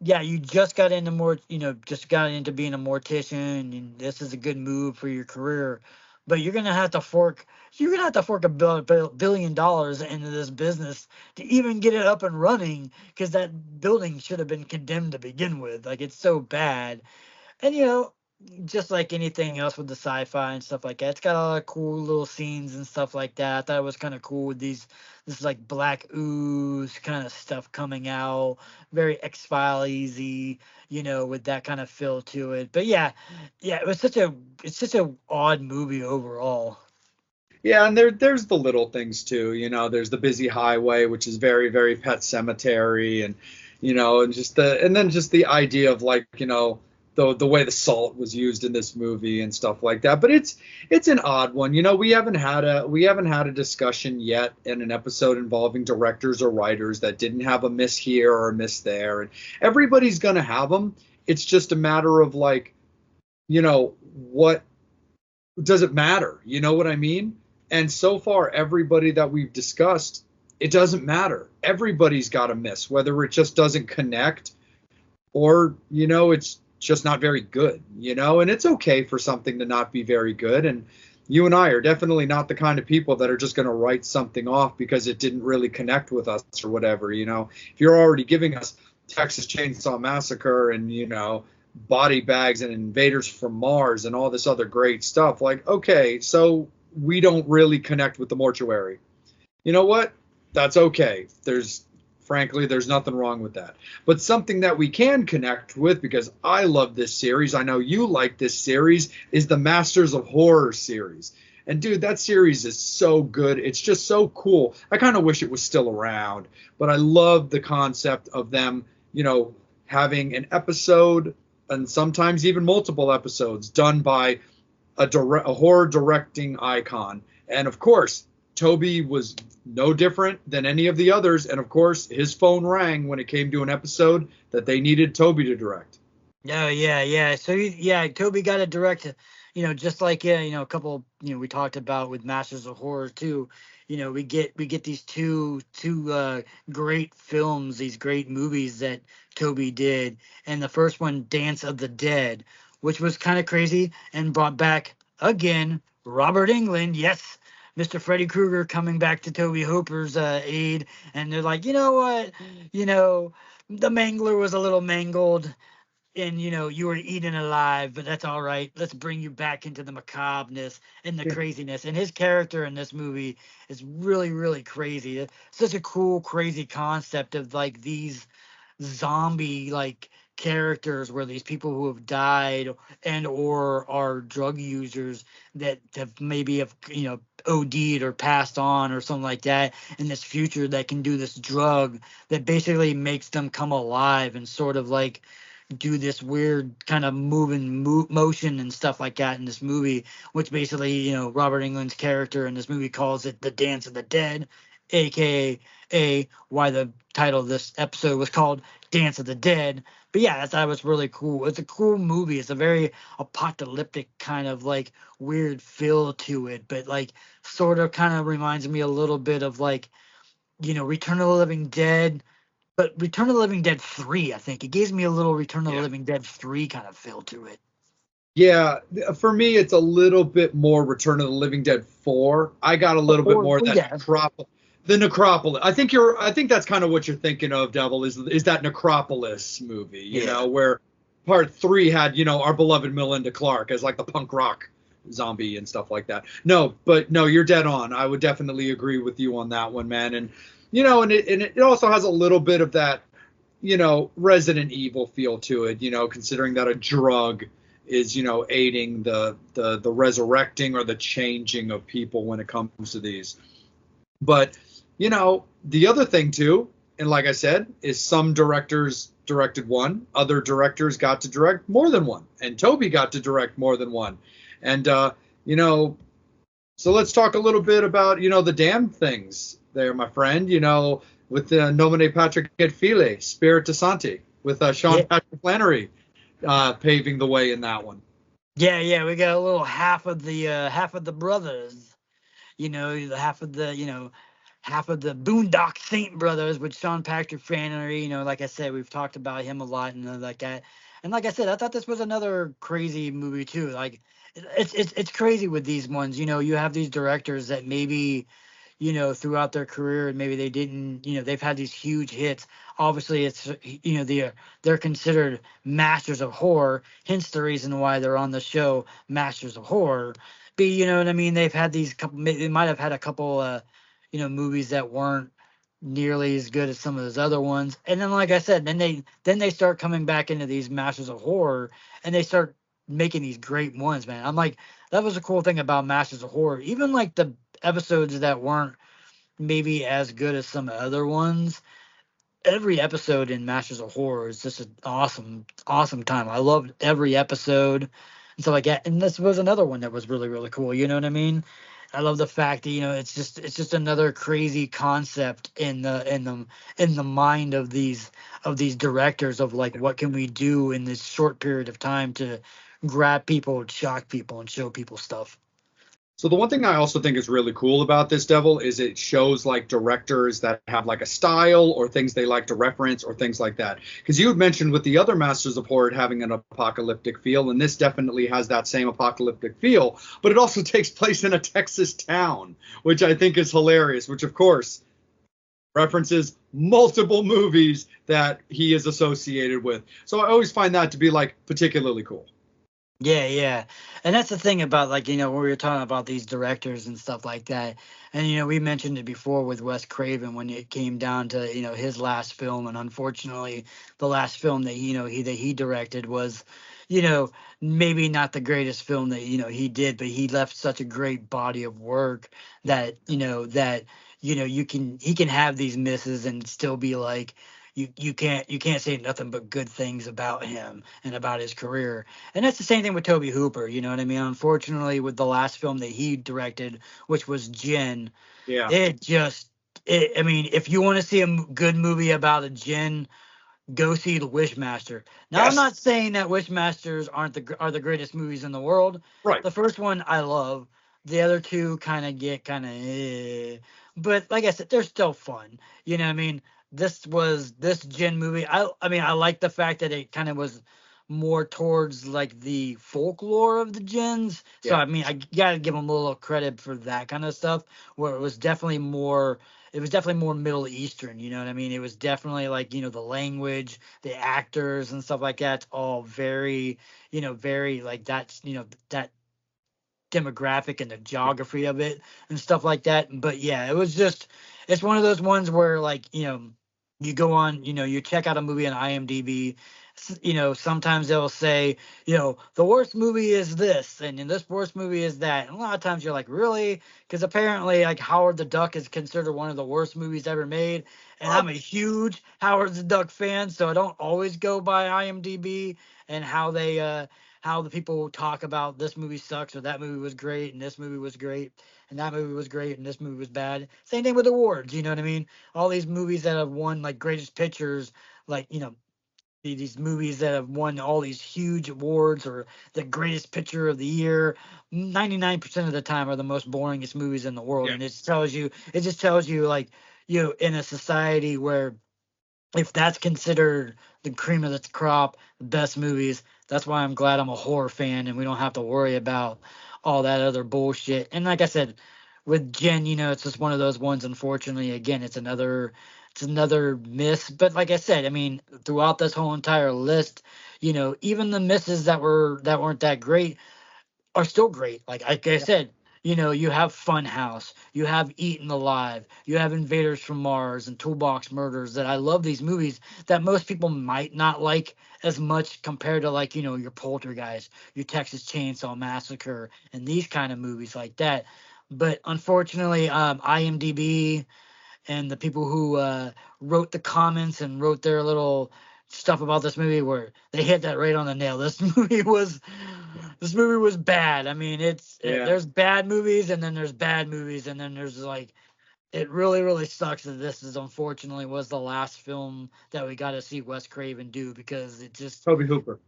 yeah, you just got into just got into being a mortician, and this is a good move for your career. But you're gonna have to fork $1 billion into this business to even get it up and running, because that building should have been condemned to begin with. Like, it's so bad. And just like anything else with the sci-fi and stuff like that, it's got a lot of cool little scenes and stuff like that. I thought it was kind of cool with this like black ooze kind of stuff coming out, very X-Files-y, with that kind of feel to it. But yeah, it's such a odd movie overall. Yeah, and there's the little things too. There's the busy highway, which is very, very Pet Cemetery, and and just the idea of like, the way the salt was used in this movie and stuff like that. But it's an odd one. We haven't had a discussion yet in an episode involving directors or writers that didn't have a miss here or a miss there, and everybody's gonna have them. It's just a matter of like, what does it matter? You know what I mean? And so far, everybody that we've discussed, it doesn't matter. Everybody's got a miss, whether it just doesn't connect or, just not very good, and it's okay for something to not be very good. And you and I are definitely not the kind of people that are just going to write something off because it didn't really connect with us or whatever. If you're already giving us Texas Chainsaw Massacre and, body bags and invaders from Mars and all this other great stuff, like, okay, so we don't really connect with the mortuary. You know what? That's okay. Frankly, there's nothing wrong with that. But something that we can connect with, because I love this series, I know you like this series, is the Masters of Horror series. And dude, that series is so good. It's just so cool. I kind of wish it was still around, but I love the concept of them, having an episode and sometimes even multiple episodes done by a horror directing icon. And of course, Tobe was no different than any of the others. And of course, his phone rang when it came to an episode that they needed Tobe to direct. Oh, yeah. So, Tobe got to direct, just like, a couple, we talked about with Masters of Horror too. We get these two great films, these great movies that Tobe did. And the first one, Dance of the Dead, which was kind of crazy and brought back, again, Robert Englund. Yes. Mr. Freddy Krueger coming back to Tobe Hooper's aid, and they're like, you know what, the Mangler was a little mangled, and you were eaten alive, but that's all right. Let's bring you back into the macabreness and the craziness. And his character in this movie is really, really crazy. It's such a cool, crazy concept of like these zombie like characters where these people who have died and or are drug users that have maybe have OD'd or passed on or something like that in this future that can do this drug that basically makes them come alive and sort of like do this weird kind of motion and stuff like that in this movie, which basically Robert Englund's character in this movie calls it the Dance of the Dead, aka why the title of this episode was called Dance of the Dead. But yeah, I thought it was really cool. It's a cool movie. It's a very apocalyptic kind of like weird feel to it, but like sort of kind of reminds me a little bit of like, Return of the Living Dead, but Return of the Living Dead 3, I think. It gives me a little Return of the Living Dead 3 kind of feel to it. Yeah, for me, it's a little bit more Return of the Living Dead 4. I got a little bit more of that the Necropolis. I think that's kind of what you're thinking of, Devil, is that Necropolis movie, where part 3 had, our beloved Melinda Clark as like the punk rock zombie and stuff like that. No, you're dead on. I would definitely agree with you on that one, man. And and it also has a little bit of that, Resident Evil feel to it, considering that a drug is, aiding the resurrecting or the changing of people when it comes to these. But, the other thing too, and like I said, is some directors directed one, other directors got to direct more than one, and Tobe got to direct more than one. And, so let's talk a little bit about, the damn things there, my friend, with the Nomine Patrick et Fili, Spiritus Sancti, with Sean Patrick Flannery paving the way in that one. Yeah, we got a little half of the brothers, half of the Boondock Saint brothers with Sean Patrick Flannery. Like I said, we've talked about him a lot and like that. And like I said, I thought this was another crazy movie too. Like it's crazy with these ones. You have these directors that maybe throughout their career, and maybe they didn't, they've had these huge hits. Obviously, it's, they're considered masters of horror, hence the reason why they're on the show, Masters of Horror. But you know what I mean? They've had these couple, they might have had a couple, movies that weren't nearly as good as some of those other ones. And then, like I said, then they start coming back into these Masters of Horror, and they start making these great ones, man. I'm like, that was a cool thing about Masters of Horror. Even like the episodes that weren't maybe as good as some other ones, every episode in Masters of Horror is just an awesome time. I loved every episode and stuff like that. And this was another one that was really, really cool. You know what I mean? I love the fact that it's just another crazy concept in the mind of these directors of like, what can we do in this short period of time to grab people, shock people, and show people stuff. So the one thing I also think is really cool about this Devil is it shows like directors that have like a style or things they like to reference or things like that. Because you had mentioned with the other Masters of Horror having an apocalyptic feel, and this definitely has that same apocalyptic feel, but it also takes place in a Texas town, which I think is hilarious, which of course references multiple movies that he is associated with. So I always find that to be like particularly cool. Yeah, yeah. And that's the thing about, like, when we were talking about these directors and stuff like that. And, we mentioned it before with Wes Craven when it came down to, his last film. And unfortunately, the last film that, he directed was, you know, maybe not the greatest film that, he did, but he left such a great body of work that, he can have these misses and still be like, you can't say nothing but good things about him and about his career. And that's the same thing with Tobe Hooper, you know what I mean? Unfortunately, with the last film that he directed, which was Jinn, Yeah. it just, I mean, if you want to see a good movie about a Jinn, go see The Wishmaster. Now, I'm Yes. not saying that Wishmasters are the greatest movies in the world. Right. The first one I love. The other two kind of get but like I said, they're still fun. You know what I mean? This Jinn movie. I mean, I like the fact that it kind of was more towards like the folklore of the Jinns. So Yeah. I mean, I gotta give them a little credit for that kind of stuff. Where it was definitely more Middle Eastern, you know what I mean? It was definitely like, the language, the actors and stuff like that. It's all very, very like that's, that demographic and the geography of it and stuff like that. But yeah, it's one of those ones where like, you go on, you check out a movie on IMDb. Sometimes they'll say, the worst movie is this, and this worst movie is that. And a lot of times you're like, really? Because apparently, like Howard the Duck is considered one of the worst movies ever made, and I'm a huge Howard the Duck fan, so I don't always go by IMDb and how the people talk about this movie sucks or that movie was great and this movie was great and that movie was great and this movie was bad. Same thing with awards, you know what I mean? All these movies that have won like greatest pictures, like, these movies that have won all these huge awards or the greatest picture of the year, 99% of the time are the most boringest movies in the world. Yeah. And it just tells you like, in a society where if that's considered the cream of the crop, the best movies, that's why I'm glad I'm a horror fan and we don't have to worry about all that other bullshit. And like I said, with Jen, it's just one of those ones. Unfortunately, again, it's another miss. But like I said, I mean, throughout this whole entire list, even the misses that weren't that great are still great. Like I said, you have Funhouse, you have Eaten Alive, you have Invaders from Mars and Toolbox Murders. That I love these movies that most people might not like as much compared to like your Poltergeist, your Texas Chainsaw Massacre, and these kind of movies like that. But unfortunately, IMDb and the people who wrote the comments and wrote their little stuff about this movie where they hit that right on the nail. This movie was bad. I mean, Yeah. there's bad movies and then there's bad movies and then there's like it really really sucks that this is unfortunately was the last film that we got to see Wes Craven do because it just Tobe Hooper.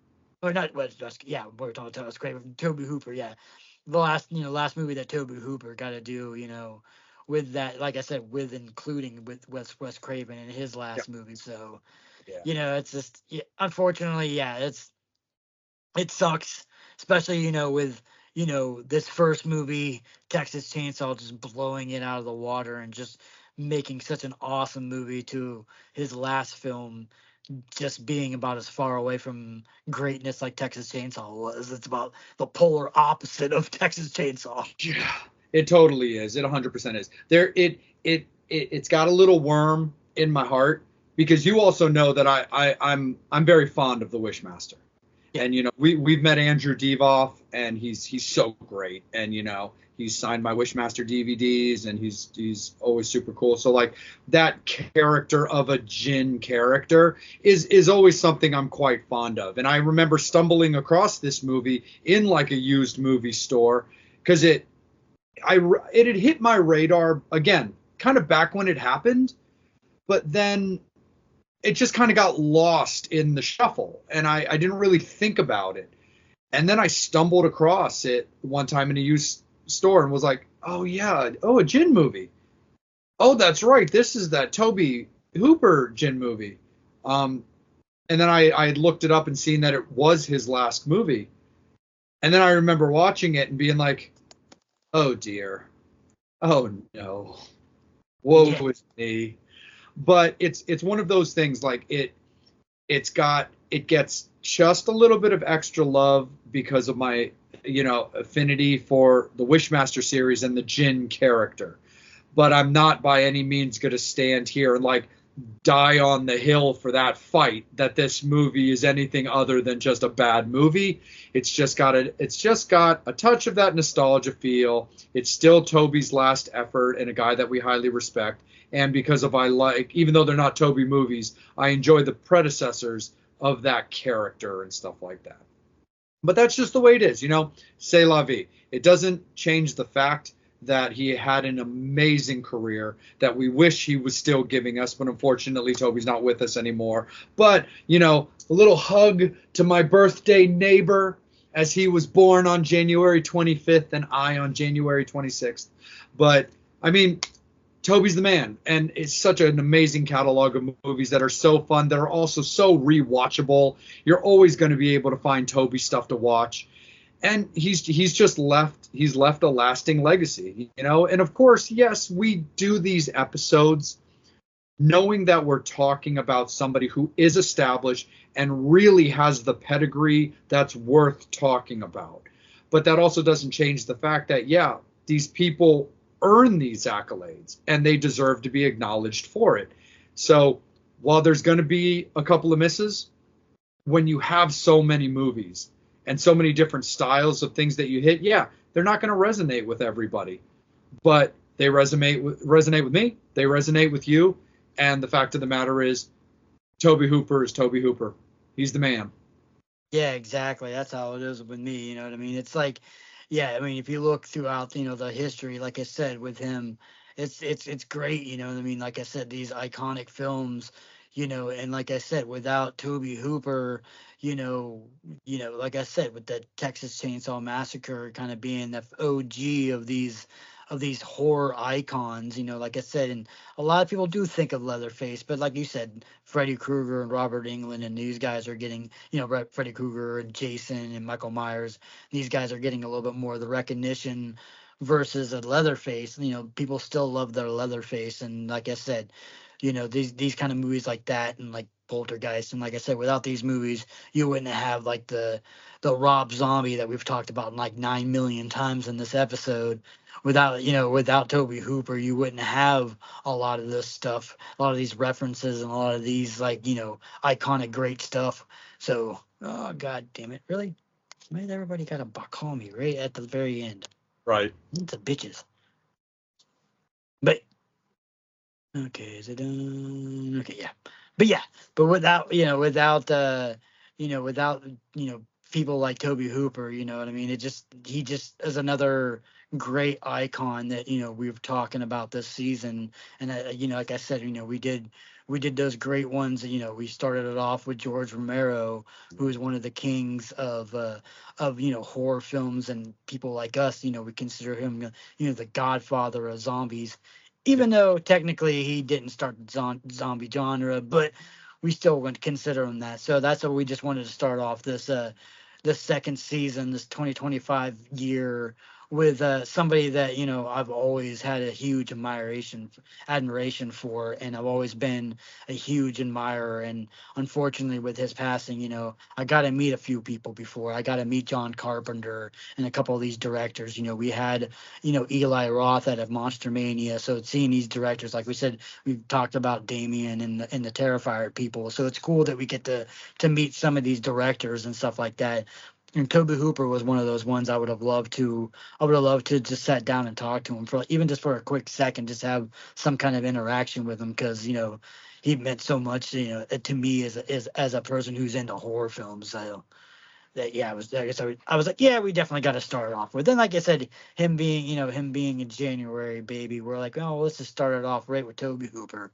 or not Wes, yeah, we're talking about Wes Craven, Tobe Hooper, yeah, the last movie that Tobe Hooper got to do, with that, like I said, with including with Wes Craven in his Yeah. last movie. So, Yeah. it's just unfortunately, yeah, it sucks, especially with this first movie, Texas Chainsaw, just blowing it out of the water and just making such an awesome movie to his last film just being about as far away from greatness like Texas Chainsaw was. It's about the polar opposite of Texas Chainsaw. Yeah. It totally is. It 100% is. It's got a little worm in my heart because you also know that I'm very fond of the Wishmaster. Yeah. And we've met Andrew Devoff and he's so great, and he's signed my Wishmaster DVDs and he's always super cool. So like that character of a Jinn character is always something I'm quite fond of. And I remember stumbling across this movie in like a used movie store because it had hit my radar again kind of back when it happened, but then it just kind of got lost in the shuffle and I didn't really think about it. And then I stumbled across it one time in a used store and was like, oh yeah, oh, a Jin movie. Oh, that's right, this is that Tobe Hooper Jin movie. And then I had looked it up and seen that it was his last movie. And then I remember watching it and being like, oh dear. Oh no. Woe Yeah. is me. But it's one of those things, like it gets just a little bit of extra love because of my, affinity for the Wishmaster series and the Jin character. But I'm not by any means going to stand here and like die on the hill for that fight that this movie is anything other than just a bad movie. It's just got a touch of that nostalgia feel. It's still Toby's last effort and a guy that we highly respect. And because of even though they're not Tobe movies, I enjoy the predecessors of that character and stuff like that. But that's just the way it is, c'est la vie. It doesn't change the fact that he had an amazing career that we wish he was still giving us, but unfortunately Toby's not with us anymore. But, a little hug to my birthday neighbor, as he was born on January 25th and I on January 26th. But, I mean, Toby's the man, and it's such an amazing catalog of movies that are so fun, that are also so rewatchable. You're always going to be able to find Toby stuff to watch. And he's left a lasting legacy, And of course, yes, we do these episodes knowing that we're talking about somebody who is established and really has the pedigree that's worth talking about. But that also doesn't change the fact that, yeah, these people earn these accolades and they deserve to be acknowledged for it. So while there's going to be a couple of misses, when you have so many movies and so many different styles of things that you hit, yeah, they're not going to resonate with everybody, but they resonate with me. They resonate with you. And the fact of the matter is, Tobe Hooper is Tobe Hooper. He's the man. Yeah, exactly. That's how it is with me. You know what I mean? It's like, yeah, I mean, if you look throughout, the history, like I said, with him, it's great. You know what I mean? Like I said, these iconic films, and like I said, without Tobe Hooper, like I said, with the Texas Chainsaw Massacre kind of being the OG of these horror icons, like I said, and a lot of people do think of Leatherface, but like you said, Freddy Krueger and Robert Englund and these guys are getting, Freddy Krueger and Jason and Michael Myers, these guys are getting a little bit more of the recognition versus a Leatherface. People still love their Leatherface, and like I said, these kind of movies like that and like Poltergeist, and like I said, without these movies, you wouldn't have like the Rob Zombie that we've talked about like 9 million times in this episode. Without Tobe Hooper, you wouldn't have a lot of this stuff, a lot of these references, and a lot of these iconic great stuff. So, oh god damn it, really? Why everybody gotta call me right at the very end? Right. It's the bitches. But okay, is it done? Okay, yeah. But without people like Tobe Hooper, you know what I mean? He just is another great icon that we were talking about this season. And like I said, we did those great ones. We started it off with George Romero, who is one of the kings of horror films, and people like us, we consider him the godfather of zombies, even though technically he didn't start the zombie genre, but we still wouldn't consider him that. So that's what we just wanted to start off this second season, this 2025 year, with somebody that I've always had a huge admiration for, and I've always been a huge admirer. And unfortunately, with his passing, I got to meet a few people before. I got to meet John Carpenter and a couple of these directors. We had Eli Roth out of Monster Mania. So seeing these directors, like we said, we've talked about Damien and the Terrifier people. So it's cool that we get to meet some of these directors and stuff like that. And Tobe Hooper was one of those ones I would have loved to just sit down and talk to him for even just for a quick second, just have some kind of interaction with him, because he meant so much to me as a person who's into horror films. So that, yeah, I was like, yeah, we definitely got to start off with. Then like I said, him being a January baby, we're like, oh, let's just start it off right with Tobe Hooper.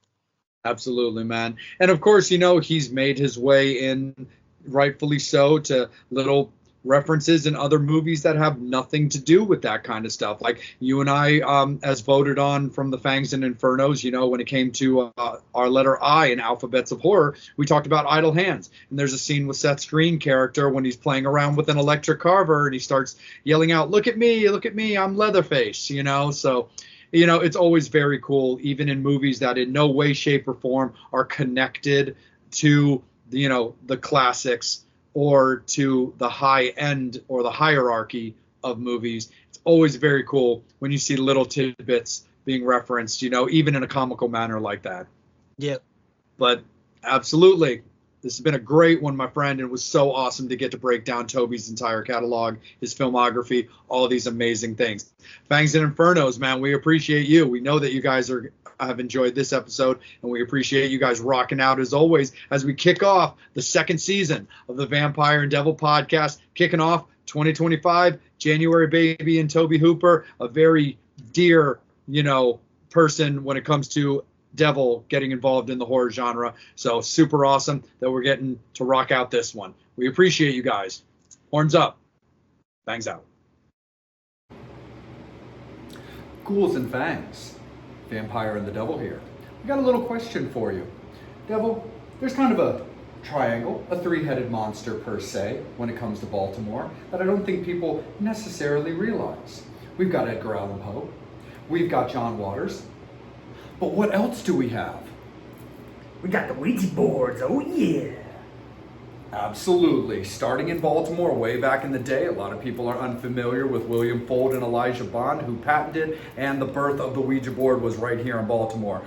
Absolutely, man. And of course, he's made his way in, rightfully so, to little references in other movies that have nothing to do with that kind of stuff. Like you and I, as voted on from the Fangs and Infernos, you know, when it came to our letter I in Alphabets of Horror, we talked about Idle Hands. And there's a scene with Seth Green character when he's playing around with an electric carver and he starts yelling out, look at me, I'm Leatherface, you know. So, you know, it's always very cool, even in movies that in no way, shape, or form are connected to, you know, the classics or to the high end or the hierarchy of movies. It's always very cool when you see little tidbits being referenced, you know, even in a comical manner like that. Yep. But absolutely, this has been a great one, my friend. And it was so awesome to get to break down Tobe's entire catalog, his filmography, all of these amazing things. Fangs and Infernos, man, we appreciate you. We know that you guys have enjoyed this episode, and we appreciate you guys rocking out as always as we kick off the second season of the Vampire and Devil podcast, kicking off 2025, January baby, and Tobe Hooper, a very dear, you know, person when it comes to Devil getting involved in the horror genre. So super awesome that we're getting to rock out this one. We appreciate you guys. Horns up. Fangs out. Ghouls and Fangs. Vampire and the Devil here. We got a little question for you. Devil, there's kind of a triangle, a three-headed monster per se, when it comes to Baltimore, that I don't think people necessarily realize. We've got Edgar Allan Poe. We've got John Waters. But what else do we have? We got the Ouija boards, oh yeah. Absolutely. Starting in Baltimore way back in the day, a lot of people are unfamiliar with William Fuld and Elijah Bond, who patented, and the birth of the Ouija board was right here in Baltimore.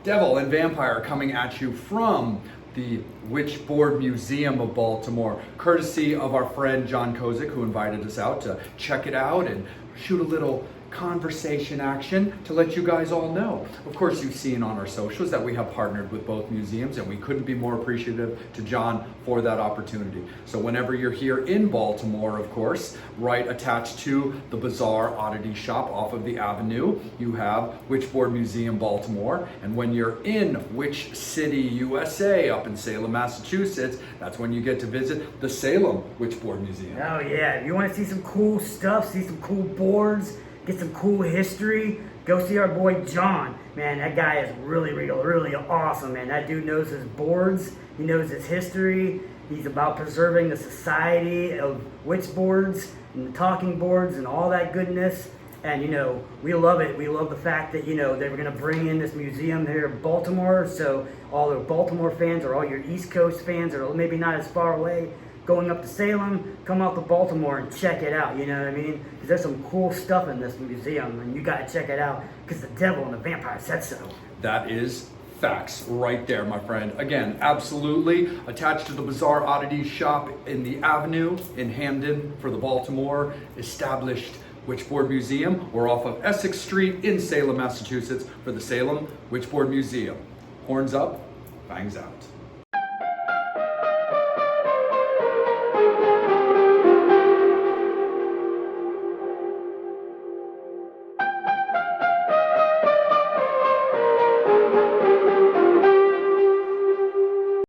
Devil and Vampire coming at you from the Witchboard Museum of Baltimore, courtesy of our friend John Kozik, who invited us out to check it out and shoot a little conversation action to let you guys all know. Of course, you've seen on our socials that we have partnered with both museums, and we couldn't be more appreciative to John for that opportunity. So whenever you're here in Baltimore, of course, right attached to the Bazaar Oddity Shop off of the Avenue, you have Witchboard Museum Baltimore. And when you're in Witch City, USA, up in Salem, Massachusetts, that's when you get to visit the Salem Witchboard Museum. Oh yeah, if you want to see some cool stuff, see some cool boards, get some cool history, go see our boy John. Man, that guy is really awesome, man. That dude knows his boards, he knows his history, he's about preserving the society of witch boards and the talking boards and all that goodness. And, you know, we love it. We love the fact that, you know, they were going to bring in this museum here in Baltimore, so all the Baltimore fans or all your East Coast fans or maybe not as far away, going up to Salem, come out to Baltimore and check it out, you know what I mean? Because there's some cool stuff in this museum, and you got to check it out because the Devil and the Vampire said so. That is facts right there, my friend. Again, absolutely attached to the Bazaar Oddities shop in the Avenue in Hamden for the Baltimore established Witchboard Museum, or off of Essex Street in Salem, Massachusetts for the Salem Witchboard Museum. Horns up, fangs out.